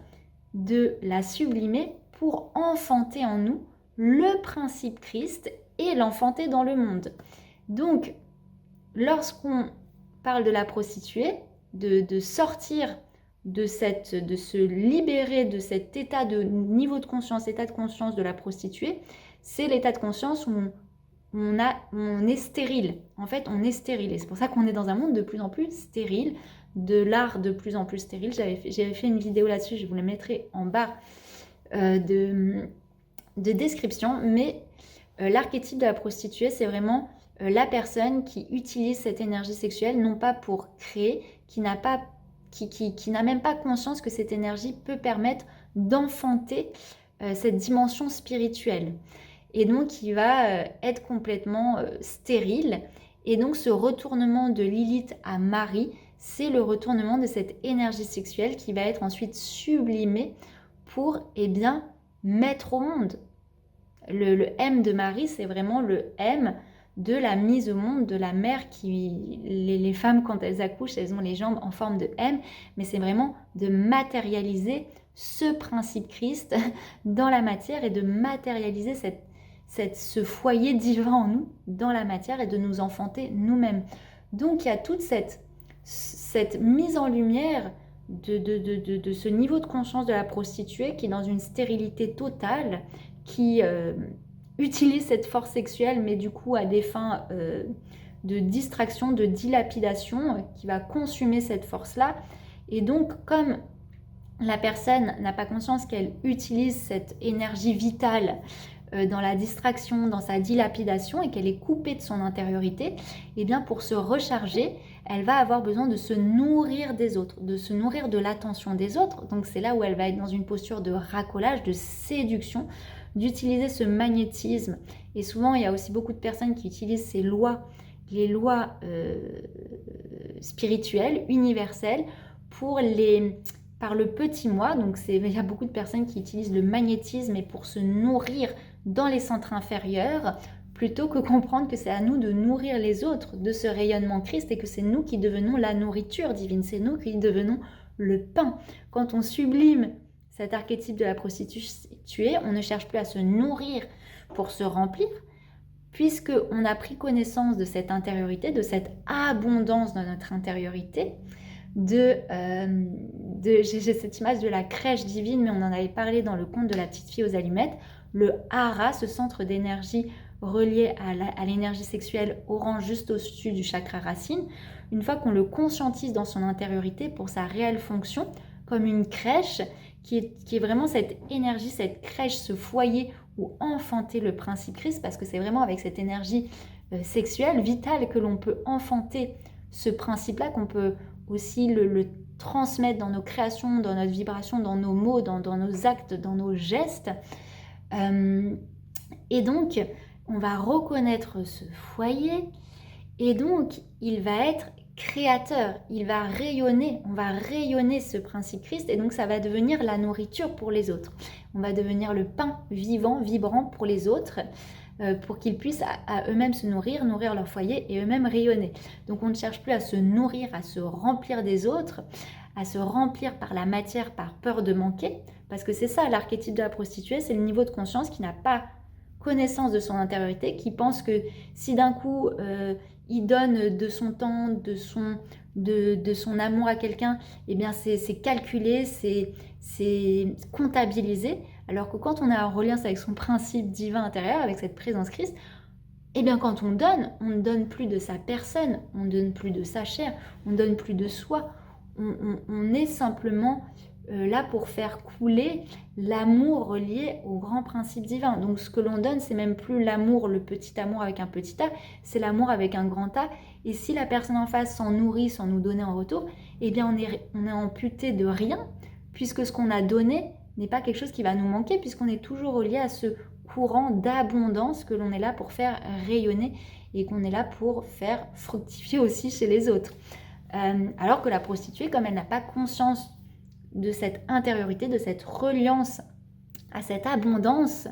de la sublimer, pour enfanter en nous le principe Christ et l'enfanter dans le monde. Donc, lorsqu'on parle de la prostituée, de sortir de se libérer de cet état de niveau de conscience, état de conscience de la prostituée, c'est l'état de conscience où on est stérile. En fait, on est stérile. Et c'est pour ça qu'on est dans un monde de plus en plus stérile, de l'art de plus en plus stérile. J'avais fait une vidéo là-dessus, je vous la mettrai en barre de description. Mais l'archétype de la prostituée, c'est vraiment la personne qui utilise cette énergie sexuelle, non pas pour créer, qui n'a même pas conscience que cette énergie peut permettre d'enfanter cette dimension spirituelle. Et donc, qui va être complètement stérile. Et donc, ce retournement de Lilith à Marie, c'est le retournement de cette énergie sexuelle qui va être ensuite sublimée pour, mettre au monde. Le M de Marie, c'est vraiment le M de la mise au monde de la mère qui... Les femmes, quand elles accouchent, elles ont les jambes en forme de M, mais c'est vraiment de matérialiser ce principe Christ dans la matière et de matérialiser ce foyer divin en nous, dans la matière, et de nous enfanter nous-mêmes. Donc il y a toute cette cette mise en lumière de ce niveau de conscience de la prostituée qui est dans une stérilité totale, qui utilise cette force sexuelle, mais du coup à des fins de distraction, de dilapidation, qui va consumer cette force-là. Et donc, comme la personne n'a pas conscience qu'elle utilise cette énergie vitale dans la distraction, dans sa dilapidation, et qu'elle est coupée de son intériorité, et bien pour se recharger, elle va avoir besoin de se nourrir des autres, de se nourrir de l'attention des autres. Donc c'est là où elle va être dans une posture de racolage, de séduction, d'utiliser ce magnétisme. Et souvent, il y a aussi beaucoup de personnes qui utilisent ces lois, les lois spirituelles, universelles, par le petit moi. Donc il y a beaucoup de personnes qui utilisent le magnétisme et pour se nourrir dans les centres inférieurs, plutôt que comprendre que c'est à nous de nourrir les autres de ce rayonnement Christ et que c'est nous qui devenons la nourriture divine, c'est nous qui devenons le pain. Quand on sublime cet archétype de la prostituée, on ne cherche plus à se nourrir pour se remplir, puisqu'on a pris connaissance de cette intériorité, de cette abondance dans notre intériorité, j'ai cette image de la crèche divine, mais on en avait parlé dans le conte de la petite fille aux allumettes, le hara, ce centre d'énergie relié à l'énergie sexuelle orange juste au-dessus du chakra racine, une fois qu'on le conscientise dans son intériorité pour sa réelle fonction, comme une crèche, qui est vraiment cette énergie, cette crèche, ce foyer où enfanter le principe Christ, parce que c'est vraiment avec cette énergie sexuelle, vitale, que l'on peut enfanter ce principe-là, qu'on peut aussi le transmettre dans nos créations, dans notre vibration, dans nos mots, dans nos actes, dans nos gestes. Et donc, on va reconnaître ce foyer, et donc, il va être créateur, il va rayonner, on va rayonner ce principe Christ, et donc ça va devenir la nourriture pour les autres. On va devenir le pain vivant, vibrant pour les autres, pour qu'ils puissent à eux-mêmes se nourrir leur foyer et eux-mêmes rayonner. Donc on ne cherche plus à se nourrir, à se remplir des autres, à se remplir par la matière, par peur de manquer, parce que c'est ça l'archétype de la prostituée, c'est le niveau de conscience qui n'a pas connaissance de son intériorité, qui pense que si d'un coup il donne de son temps, de son amour à quelqu'un, eh bien c'est calculé, c'est comptabilisé, alors que quand on est en reliance avec son principe divin intérieur, avec cette présence Christ, eh bien quand on ne donne plus de sa personne, on ne donne plus de sa chair, on ne donne plus de soi, on est simplement là pour faire couler l'amour relié au grand principe divin. Donc ce que l'on donne, c'est même plus l'amour, le petit amour avec un petit A, c'est l'amour avec un grand A. Et si la personne en face s'en nourrit sans nous donner en retour, eh bien on est amputé de rien, puisque ce qu'on a donné n'est pas quelque chose qui va nous manquer, puisqu'on est toujours relié à ce courant d'abondance que l'on est là pour faire rayonner et qu'on est là pour faire fructifier aussi chez les autres. Alors que la prostituée, comme elle n'a pas conscience de cette intériorité, de cette reliance à cette abondance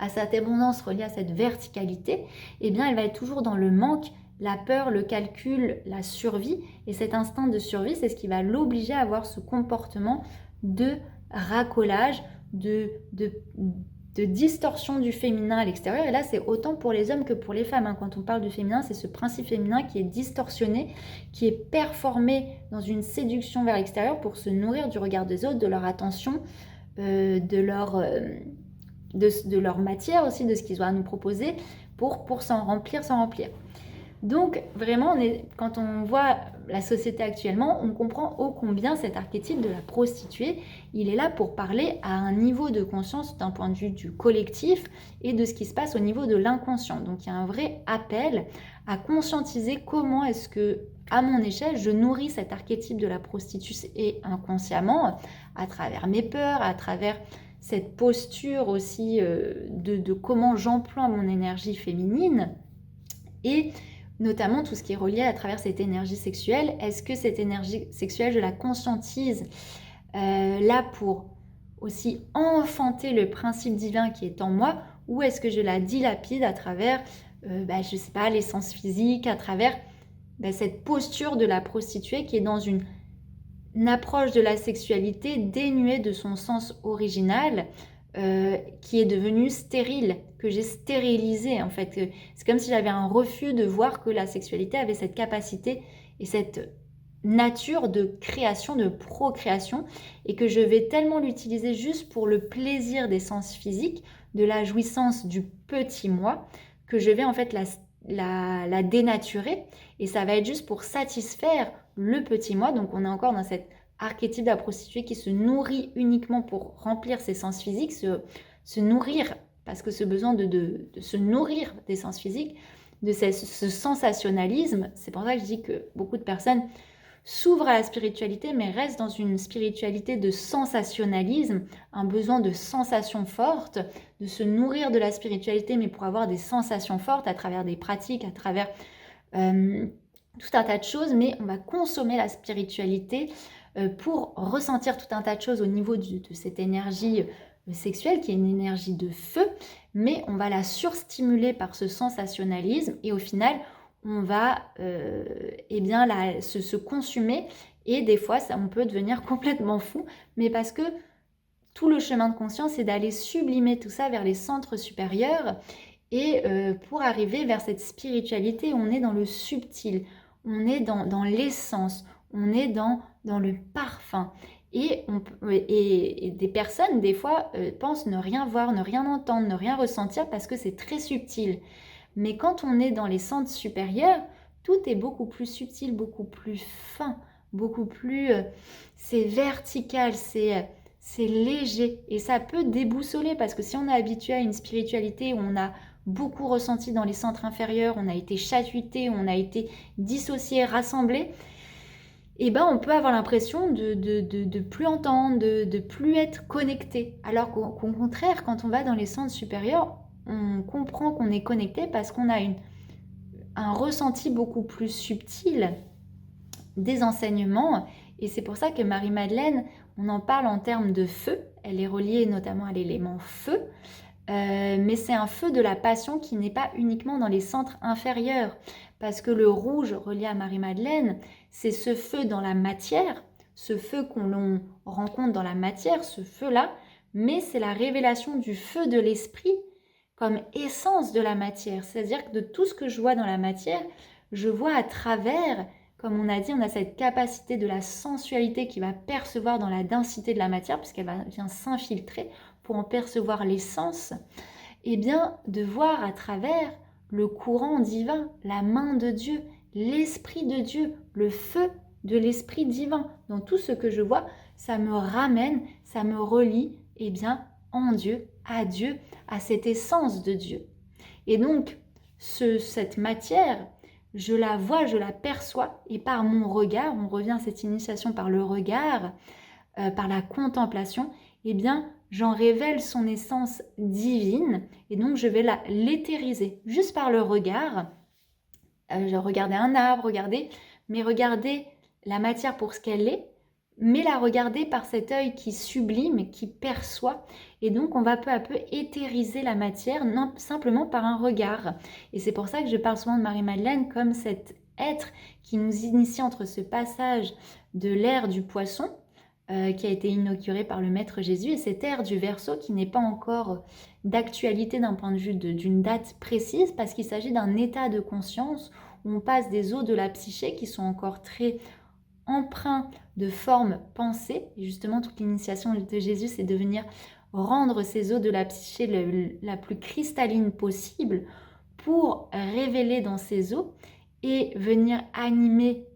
reliée à cette verticalité, eh bien elle va être toujours dans le manque, la peur, le calcul, la survie. Et cet instinct de survie, c'est ce qui va l'obliger à avoir ce comportement de racolage, de distorsion du féminin à l'extérieur. Et là, c'est autant pour les hommes que pour les femmes. Quand on parle du féminin, c'est ce principe féminin qui est distorsionné, qui est performé dans une séduction vers l'extérieur pour se nourrir du regard des autres, de leur attention, de leur matière aussi, de ce qu'ils ont à nous proposer, pour s'en remplir. Donc vraiment, quand on voit la société actuellement, on comprend ô combien cet archétype de la prostituée, il est là pour parler à un niveau de conscience d'un point de vue du collectif et de ce qui se passe au niveau de l'inconscient. Donc il y a un vrai appel à conscientiser comment est-ce que, à mon échelle, je nourris cet archétype de la prostituée inconsciemment, à travers mes peurs, à travers cette posture aussi de comment j'emploie mon énergie féminine, et notamment tout ce qui est relié à travers cette énergie sexuelle. Est-ce que cette énergie sexuelle, je la conscientise là pour aussi enfanter le principe divin qui est en moi, ou est-ce que je la dilapide à travers, je sais pas, l'essence physique, à travers cette posture de la prostituée qui est dans une approche de la sexualité dénuée de son sens original, qui est devenue stérile, que j'ai stérilisé en fait. C'est comme si j'avais un refus de voir que la sexualité avait cette capacité et cette nature de création, de procréation, et que je vais tellement l'utiliser juste pour le plaisir des sens physiques, de la jouissance du petit moi, que je vais en fait la dénaturer, et ça va être juste pour satisfaire le petit moi. Donc on est encore dans cet archétype de la prostituée qui se nourrit uniquement pour remplir ses sens physiques, se nourrir, parce que ce besoin de se nourrir des sens physiques, de ce sensationnalisme, c'est pour ça que je dis que beaucoup de personnes s'ouvrent à la spiritualité, mais restent dans une spiritualité de sensationnalisme, un besoin de sensations fortes, de se nourrir de la spiritualité, mais pour avoir des sensations fortes à travers des pratiques, à travers tout un tas de choses, mais on va consommer la spiritualité pour ressentir tout un tas de choses au niveau de cette énergie sexuelle qui est une énergie de feu, mais on va la surstimuler par ce sensationnalisme et au final, on va se consumer et des fois, on peut devenir complètement fou, mais parce que tout le chemin de conscience, c'est d'aller sublimer tout ça vers les centres supérieurs et pour arriver vers cette spiritualité, on est dans le subtil, on est dans l'essence, on est dans le parfum. Et des personnes, des fois, pensent ne rien voir, ne rien entendre, ne rien ressentir parce que c'est très subtil. Mais quand on est dans les centres supérieurs, tout est beaucoup plus subtil, beaucoup plus fin, beaucoup plus... c'est vertical, c'est léger. Et ça peut déboussoler parce que si on est habitué à une spiritualité où on a beaucoup ressenti dans les centres inférieurs, on a été chahuté, on a été dissocié, rassemblé, et ben on peut avoir l'impression de plus entendre, de plus être connecté. Alors qu'au contraire, quand on va dans les centres supérieurs, on comprend qu'on est connecté parce qu'on a un ressenti beaucoup plus subtil des enseignements. Et c'est pour ça que Marie-Madeleine, on en parle en termes de feu. Elle est reliée notamment à l'élément feu. Mais c'est un feu de la passion qui n'est pas uniquement dans les centres inférieurs. Parce que le rouge relié à Marie-Madeleine, c'est ce feu dans la matière, ce feu qu'on rencontre dans la matière, ce feu-là, mais c'est la révélation du feu de l'esprit comme essence de la matière. C'est-à-dire que de tout ce que je vois dans la matière, je vois à travers, comme on a dit, on a cette capacité de la sensualité qui va percevoir dans la densité de la matière, puisqu'elle vient s'infiltrer pour en percevoir l'essence, et bien de voir à travers le courant divin, la main de Dieu, l'esprit de Dieu, le feu de l'esprit divin. Dans tout ce que je vois, ça me ramène, ça me relie, eh bien, en Dieu, à cette essence de Dieu. Et donc, cette matière, je la vois, je la perçois, et par mon regard, on revient à cette initiation par le regard, par la contemplation, eh bien, j'en révèle son essence divine, et donc je vais l'éthériser, juste par le regard. Je regardais un arbre, mais regarder la matière pour ce qu'elle est, mais la regarder par cet œil qui sublime, qui perçoit. Et donc, on va peu à peu éthériser la matière, non, simplement par un regard. Et c'est pour ça que je parle souvent de Marie-Madeleine comme cet être qui nous initie entre ce passage de l'ère du poisson, qui a été inauguré par le Maître Jésus, et cette ère du Verseau qui n'est pas encore d'actualité d'un point de vue d'une date précise, parce qu'il s'agit d'un état de conscience où on passe des eaux de la psyché qui sont encore très empreints de forme pensée. Et justement, toute l'initiation de Jésus, c'est de venir rendre ces eaux de la psyché la plus cristalline possible pour révéler dans ces eaux et venir animer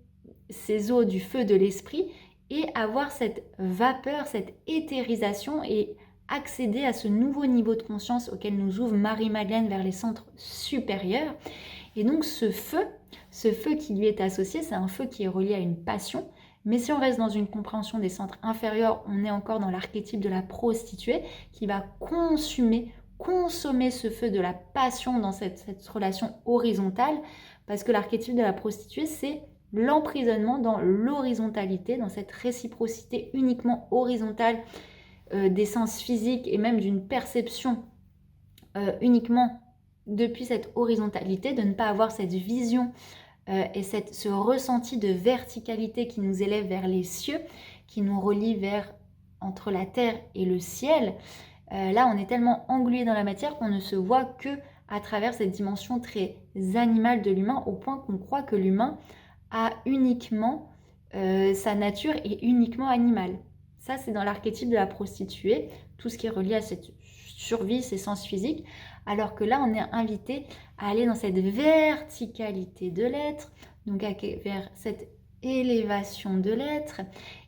ces eaux du feu de l'esprit et avoir cette vapeur, cette éthérisation et accéder à ce nouveau niveau de conscience auquel nous ouvre Marie-Madeleine vers les centres supérieurs. Et donc ce feu qui lui est associé, c'est un feu qui est relié à une passion. Mais si on reste dans une compréhension des centres inférieurs, on est encore dans l'archétype de la prostituée qui va consommer ce feu de la passion dans cette relation horizontale, parce que l'archétype de la prostituée, c'est l'emprisonnement dans l'horizontalité, dans cette réciprocité uniquement horizontale des sens physiques et même d'une perception uniquement depuis cette horizontalité, de ne pas avoir cette vision et ce ressenti de verticalité qui nous élève vers les cieux, qui nous relie entre la terre et le ciel. Là, on est tellement englué dans la matière qu'on ne se voit que à travers cette dimension très animale de l'humain, au point qu'on croit que l'humain a uniquement sa nature est uniquement animale. Ça, c'est dans l'archétype de la prostituée, tout ce qui est relié à cette survie, ses sens physiques, alors que là, on est invité à aller dans cette verticalité de l'être, donc vers cette élévation de l'être,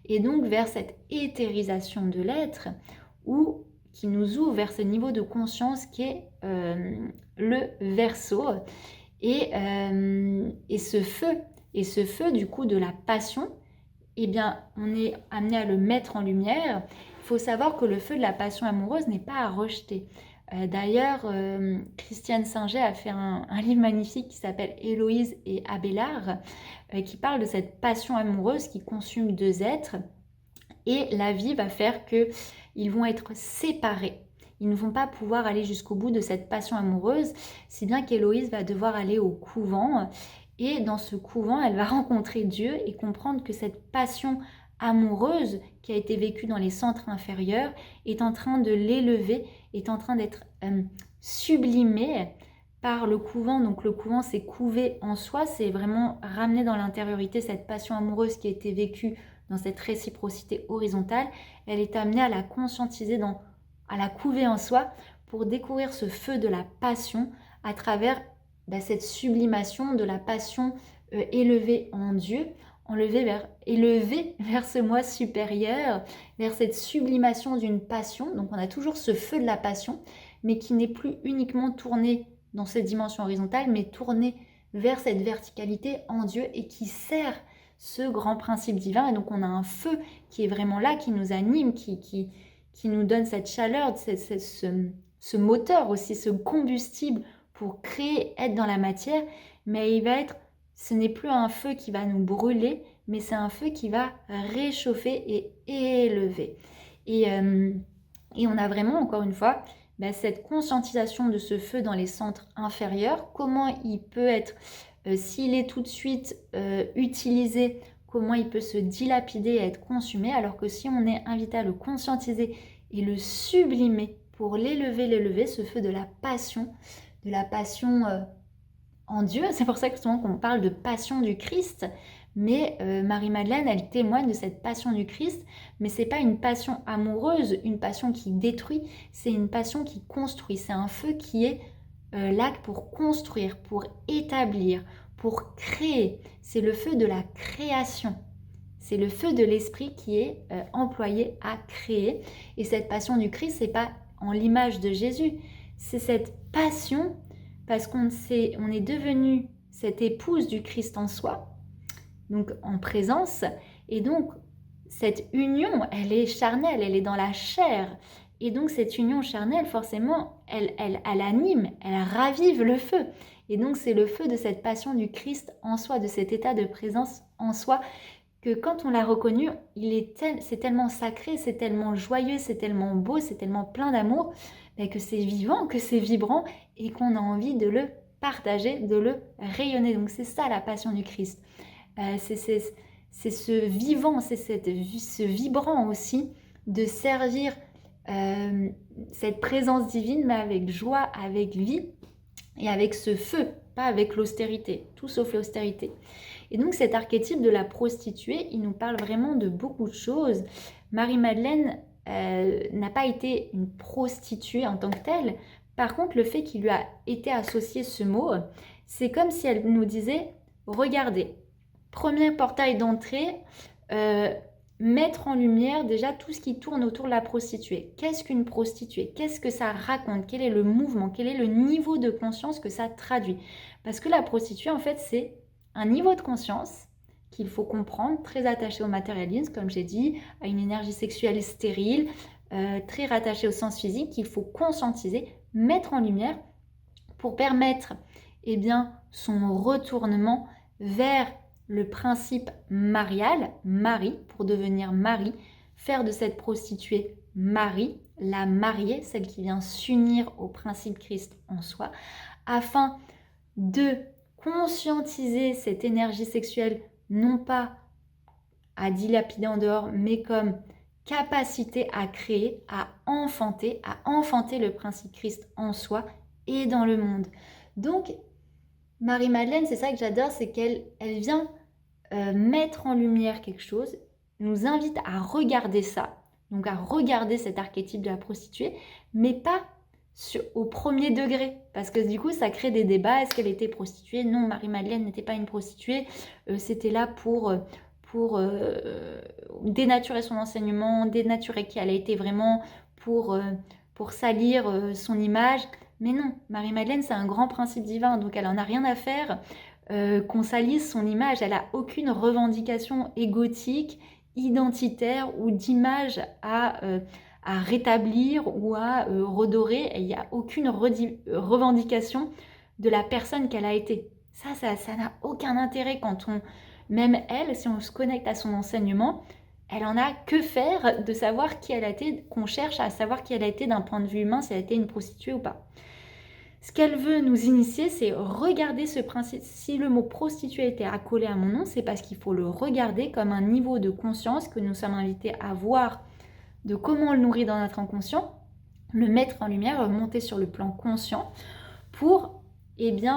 et donc vers cette éthérisation de l'être, qui nous ouvre vers ce niveau de conscience qui est le Verseau, et ce feu du coup de la passion, eh bien, on est amené à le mettre en lumière. Il faut savoir que le feu de la passion amoureuse n'est pas à rejeter. D'ailleurs, Christiane Singer a fait un livre magnifique qui s'appelle Héloïse et Abélard, qui parle de cette passion amoureuse qui consume deux êtres. Et la vie va faire qu'ils vont être séparés. Ils ne vont pas pouvoir aller jusqu'au bout de cette passion amoureuse, si bien qu'Héloïse va devoir aller au couvent. Et dans ce couvent, elle va rencontrer Dieu et comprendre que cette passion amoureuse qui a été vécue dans les centres inférieurs est en train de l'élever, est en train d'être sublimée par le couvent. Donc le couvent, c'est couver en soi, c'est vraiment ramener dans l'intériorité cette passion amoureuse qui a été vécue dans cette réciprocité horizontale. Elle est amenée à la conscientiser, à la couver en soi pour découvrir ce feu de la passion à travers cette sublimation de la passion élevée en Dieu, élevée vers ce moi supérieur, vers cette sublimation d'une passion. Donc on a toujours ce feu de la passion, mais qui n'est plus uniquement tourné dans cette dimension horizontale, mais tourné vers cette verticalité en Dieu et qui sert ce grand principe divin. Et donc on a un feu qui est vraiment là, qui nous anime, qui nous donne cette chaleur, ce moteur aussi, ce combustible pour créer, être dans la matière, mais ce n'est plus un feu qui va nous brûler, mais c'est un feu qui va réchauffer et élever. Et on a vraiment, encore une fois, cette conscientisation de ce feu dans les centres inférieurs, comment il peut être, s'il est tout de suite utilisé, comment il peut se dilapider et être consumé, alors que si on est invité à le conscientiser et le sublimer pour l'élever, ce feu de la passion en Dieu. C'est pour ça que souvent qu'on parle de passion du Christ, mais Marie-Madeleine, elle témoigne de cette passion du Christ, mais c'est pas une passion amoureuse, une passion qui détruit, c'est une passion qui construit, c'est un feu qui est là pour construire, pour établir, pour créer. C'est le feu de la création. C'est le feu de l'esprit qui est employé à créer. Et cette passion du Christ, c'est pas en l'image de Jésus, c'est cette passion parce qu'on est devenu cette épouse du Christ en soi, donc en présence, et donc cette union, elle est charnelle, elle est dans la chair, et donc cette union charnelle, forcément, elle anime, elle ravive le feu, et donc c'est le feu de cette passion du Christ en soi, de cet état de présence en soi, que quand on l'a reconnu, c'est tellement sacré, c'est tellement joyeux, c'est tellement beau, c'est tellement plein d'amour, que c'est vivant, que c'est vibrant, et qu'on a envie de le partager, de le rayonner. Donc c'est ça la passion du Christ. C'est ce vivant, c'est ce vibrant aussi de servir cette présence divine, mais avec joie, avec vie, et avec ce feu, pas avec l'austérité, tout sauf l'austérité. Et donc cet archétype de la prostituée, il nous parle vraiment de beaucoup de choses. Marie-Madeleine n'a pas été une prostituée en tant que telle. Par contre, le fait qu'il lui a été associé ce mot, c'est comme si elle nous disait, regardez, premier portail d'entrée, mettre en lumière déjà tout ce qui tourne autour de la prostituée. Qu'est-ce qu'une prostituée? Qu'est-ce que ça raconte? Quel est le mouvement? Quel est le niveau de conscience que ça traduit? Parce que la prostituée, en fait, c'est un niveau de conscience qu'il faut comprendre, très attaché au matérialisme, comme j'ai dit, à une énergie sexuelle stérile, très rattaché au sens physique, qu'il faut conscientiser, mettre en lumière pour permettre son retournement vers le principe marial, Marie, pour devenir Marie, faire de cette prostituée Marie, la mariée, celle qui vient s'unir au principe Christ en soi, afin de conscientiser cette énergie sexuelle, non pas à dilapider en dehors, mais comme capacité à créer, à enfanter le principe Christ en soi et dans le monde. Donc, Marie-Madeleine, c'est ça que j'adore, c'est qu'elle vient mettre en lumière quelque chose, nous invite à regarder ça, donc à regarder cet archétype de la prostituée, mais pas au premier degré, parce que du coup ça crée des débats. Est-ce qu'elle était prostituée? Non, Marie-Madeleine n'était pas une prostituée, c'était là pour dénaturer son enseignement, dénaturer qui elle a été vraiment, pour salir son image. Mais non, Marie-Madeleine c'est un grand principe divin, donc elle en a rien à faire qu'on salisse son image. Elle n'a aucune revendication égotique, identitaire ou d'image à rétablir ou à redorer. Il n'y a aucune revendication de la personne qu'elle a été. Ça n'a aucun intérêt quand on... Même elle, si on se connecte à son enseignement, elle en a que faire de savoir qui elle a été, qu'on cherche à savoir qui elle a été d'un point de vue humain, si elle a été une prostituée ou pas. Ce qu'elle veut nous initier, c'est regarder ce principe. Si le mot prostituée était accolé à mon nom, c'est parce qu'il faut le regarder comme un niveau de conscience que nous sommes invités à voir, de comment on le nourrit dans notre inconscient, le mettre en lumière, monter sur le plan conscient pour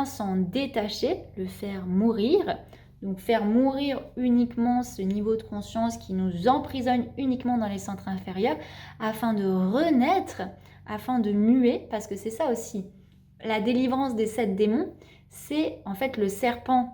s'en détacher, le faire mourir. Donc faire mourir uniquement ce niveau de conscience qui nous emprisonne uniquement dans les centres inférieurs afin de renaître, afin de muer, parce que c'est ça aussi. La délivrance des 7 démons, c'est en fait le serpent,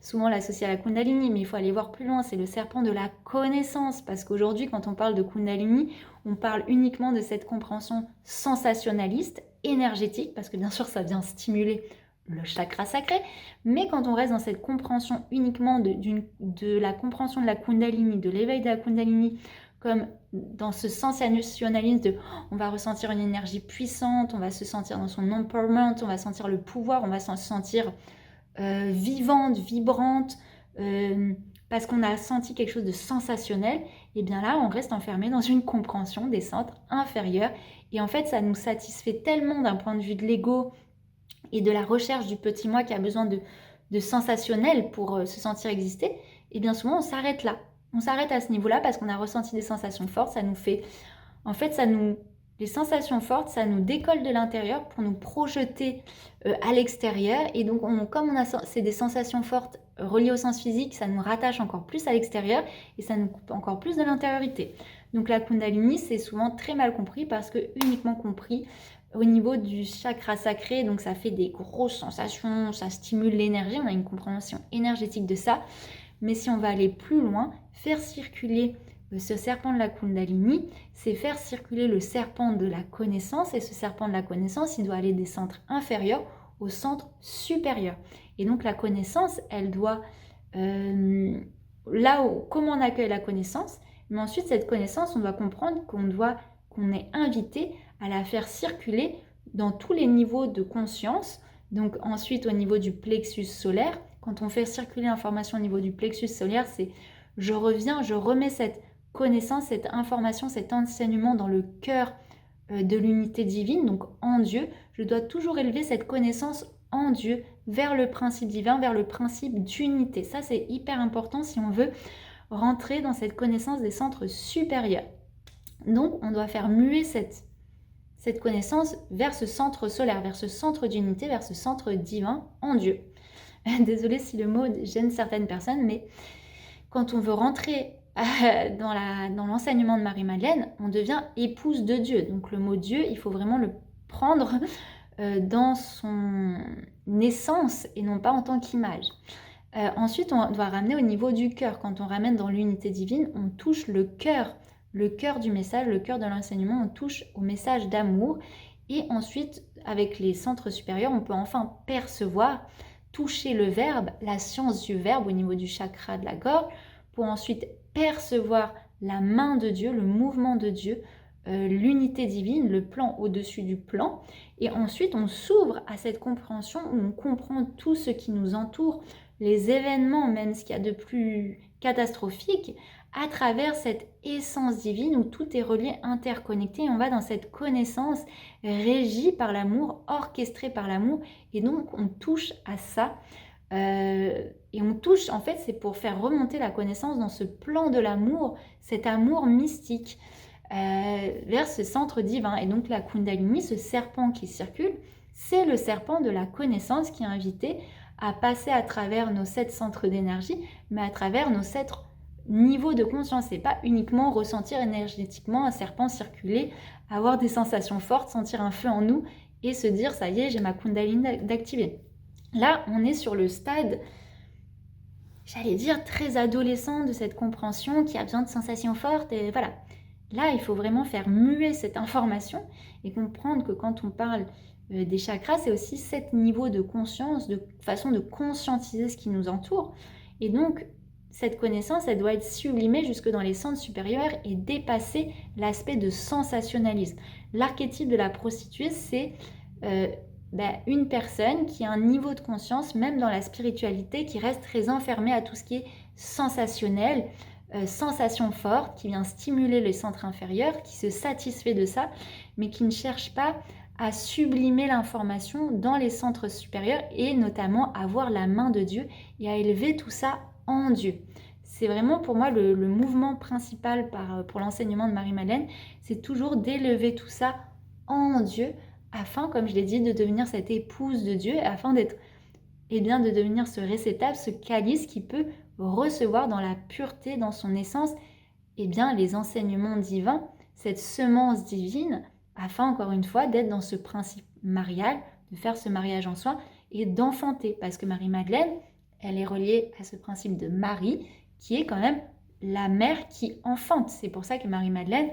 souvent l'associé à la Kundalini, mais il faut aller voir plus loin, c'est le serpent de la connaissance, parce qu'aujourd'hui, quand on parle de Kundalini, on parle uniquement de cette compréhension sensationnaliste, énergétique, parce que bien sûr, ça vient stimuler le chakra sacré, mais quand on reste dans cette compréhension uniquement de la compréhension de la Kundalini, de l'éveil de la Kundalini, comme dans ce sensationnalisme de on va ressentir une énergie puissante, on va se sentir dans son empowerment, on va sentir le pouvoir, on va se sentir vivante, vibrante, parce qu'on a senti quelque chose de sensationnel, et bien là on reste enfermé dans une compréhension des centres inférieurs, et en fait ça nous satisfait tellement d'un point de vue de l'ego et de la recherche du petit moi qui a besoin de sensationnel pour se sentir exister, et bien souvent on s'arrête là. On s'arrête à ce niveau-là parce qu'on a ressenti des sensations fortes, ça nous fait... En fait, les sensations fortes, ça nous décolle de l'intérieur pour nous projeter à l'extérieur. Et donc, c'est des sensations fortes reliées au sens physique, ça nous rattache encore plus à l'extérieur et ça nous coupe encore plus de l'intériorité. Donc, la Kundalini, c'est souvent très mal compris parce que uniquement compris au niveau du chakra sacré. Donc, ça fait des grosses sensations, ça stimule l'énergie, on a une compréhension énergétique de ça. Mais si on va aller plus loin, faire circuler ce serpent de la Kundalini, c'est faire circuler le serpent de la connaissance. Et ce serpent de la connaissance, il doit aller des centres inférieurs au centre supérieur. Et donc la connaissance, elle doit... comment on accueille la connaissance, mais ensuite cette connaissance, on doit comprendre qu'on est invité à la faire circuler dans tous les niveaux de conscience. Donc ensuite au niveau du plexus solaire, quand on fait circuler l'information au niveau du plexus solaire, c'est je remets cette connaissance, cette information, cet enseignement dans le cœur de l'unité divine, donc en Dieu. Je dois toujours élever cette connaissance en Dieu vers le principe divin, vers le principe d'unité. Ça, c'est hyper important si on veut rentrer dans cette connaissance des centres supérieurs. Donc, on doit faire muer cette connaissance vers ce centre solaire, vers ce centre d'unité, vers ce centre divin en Dieu. Désolée si le mot gêne certaines personnes, mais quand on veut rentrer dans l'enseignement de Marie-Madeleine, on devient épouse de Dieu. Donc le mot Dieu, il faut vraiment le prendre dans son essence et non pas en tant qu'image. Ensuite, on doit ramener au niveau du cœur. Quand on ramène dans l'unité divine, on touche le cœur du message, le cœur de l'enseignement, on touche au message d'amour. Et ensuite, avec les centres supérieurs, on peut enfin percevoir, toucher le verbe, la science du verbe au niveau du chakra de la gorge, pour ensuite percevoir la main de Dieu, le mouvement de Dieu, l'unité divine, le plan au-dessus du plan. Et ensuite, on s'ouvre à cette compréhension où on comprend tout ce qui nous entoure, les événements, même ce qu'il y a de plus catastrophique, à travers cette essence divine où tout est relié, interconnecté. Et on va dans cette connaissance régie par l'amour, orchestrée par l'amour. Et donc, on touche à ça. Et on touche, en fait, c'est pour faire remonter la connaissance dans ce plan de l'amour, cet amour mystique, vers ce centre divin. Et donc la Kundalini, ce serpent qui circule, c'est le serpent de la connaissance qui est invité à passer à travers nos 7 centres d'énergie, mais à travers nos 7 niveaux de conscience. Et pas uniquement ressentir énergétiquement un serpent circuler, avoir des sensations fortes, sentir un feu en nous et se dire ça y est, j'ai ma Kundalini d'activer. Là, on est sur le stade, j'allais dire, très adolescent de cette compréhension qui a besoin de sensations fortes et voilà. Là, il faut vraiment faire muer cette information et comprendre que quand on parle des chakras, c'est aussi 7 niveaux de conscience, de façon de conscientiser ce qui nous entoure. Et donc, cette connaissance, elle doit être sublimée jusque dans les centres supérieurs et dépasser l'aspect de sensationnalisme. L'archétype de la prostituée, c'est une personne qui a un niveau de conscience, même dans la spiritualité, qui reste très enfermée à tout ce qui est sensationnel, sensation forte, qui vient stimuler les centres inférieurs, qui se satisfait de ça, mais qui ne cherche pas à sublimer l'information dans les centres supérieurs et notamment à voir la main de Dieu et à élever tout ça en Dieu. C'est vraiment pour moi le mouvement principal pour l'enseignement de Marie-Madeleine, c'est toujours d'élever tout ça en Dieu afin, comme je l'ai dit, de devenir cette épouse de Dieu, afin d'être, de devenir ce réceptacle, ce calice qui peut recevoir dans la pureté, dans son essence, les enseignements divins, cette semence divine, afin, encore une fois, d'être dans ce principe marial, de faire ce mariage en soi et d'enfanter. Parce que Marie-Madeleine, elle est reliée à ce principe de Marie, qui est quand même la mère qui enfante. C'est pour ça que Marie-Madeleine,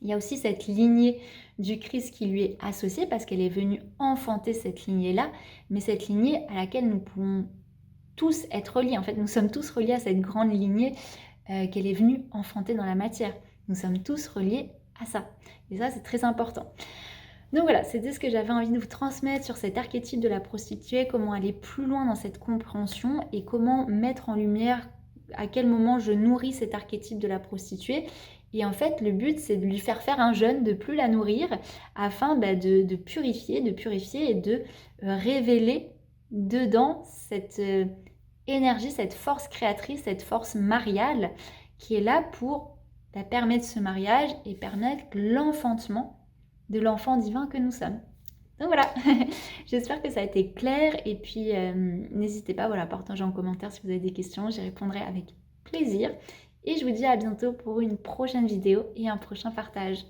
il y a aussi cette lignée du Christ qui lui est associée, parce qu'elle est venue enfanter cette lignée-là, mais cette lignée à laquelle nous pouvons tous être reliés. En fait, nous sommes tous reliés à cette grande lignée qu'elle est venue enfanter dans la matière. Nous sommes tous reliés à ça. Et ça, c'est très important. Donc voilà, c'était ce que j'avais envie de vous transmettre sur cet archétype de la prostituée, comment aller plus loin dans cette compréhension et comment mettre en lumière à quel moment je nourris cet archétype de la prostituée. Et en fait, le but, c'est de lui faire un jeûne, de ne plus la nourrir, afin de purifier et de révéler dedans cette énergie, cette force créatrice, cette force mariale qui est là pour permettre ce mariage et permettre l'enfantement de l'enfant divin que nous sommes. Donc voilà, j'espère que ça a été clair et puis n'hésitez pas à partager en commentaire si vous avez des questions, j'y répondrai avec plaisir. Et je vous dis à bientôt pour une prochaine vidéo et un prochain partage.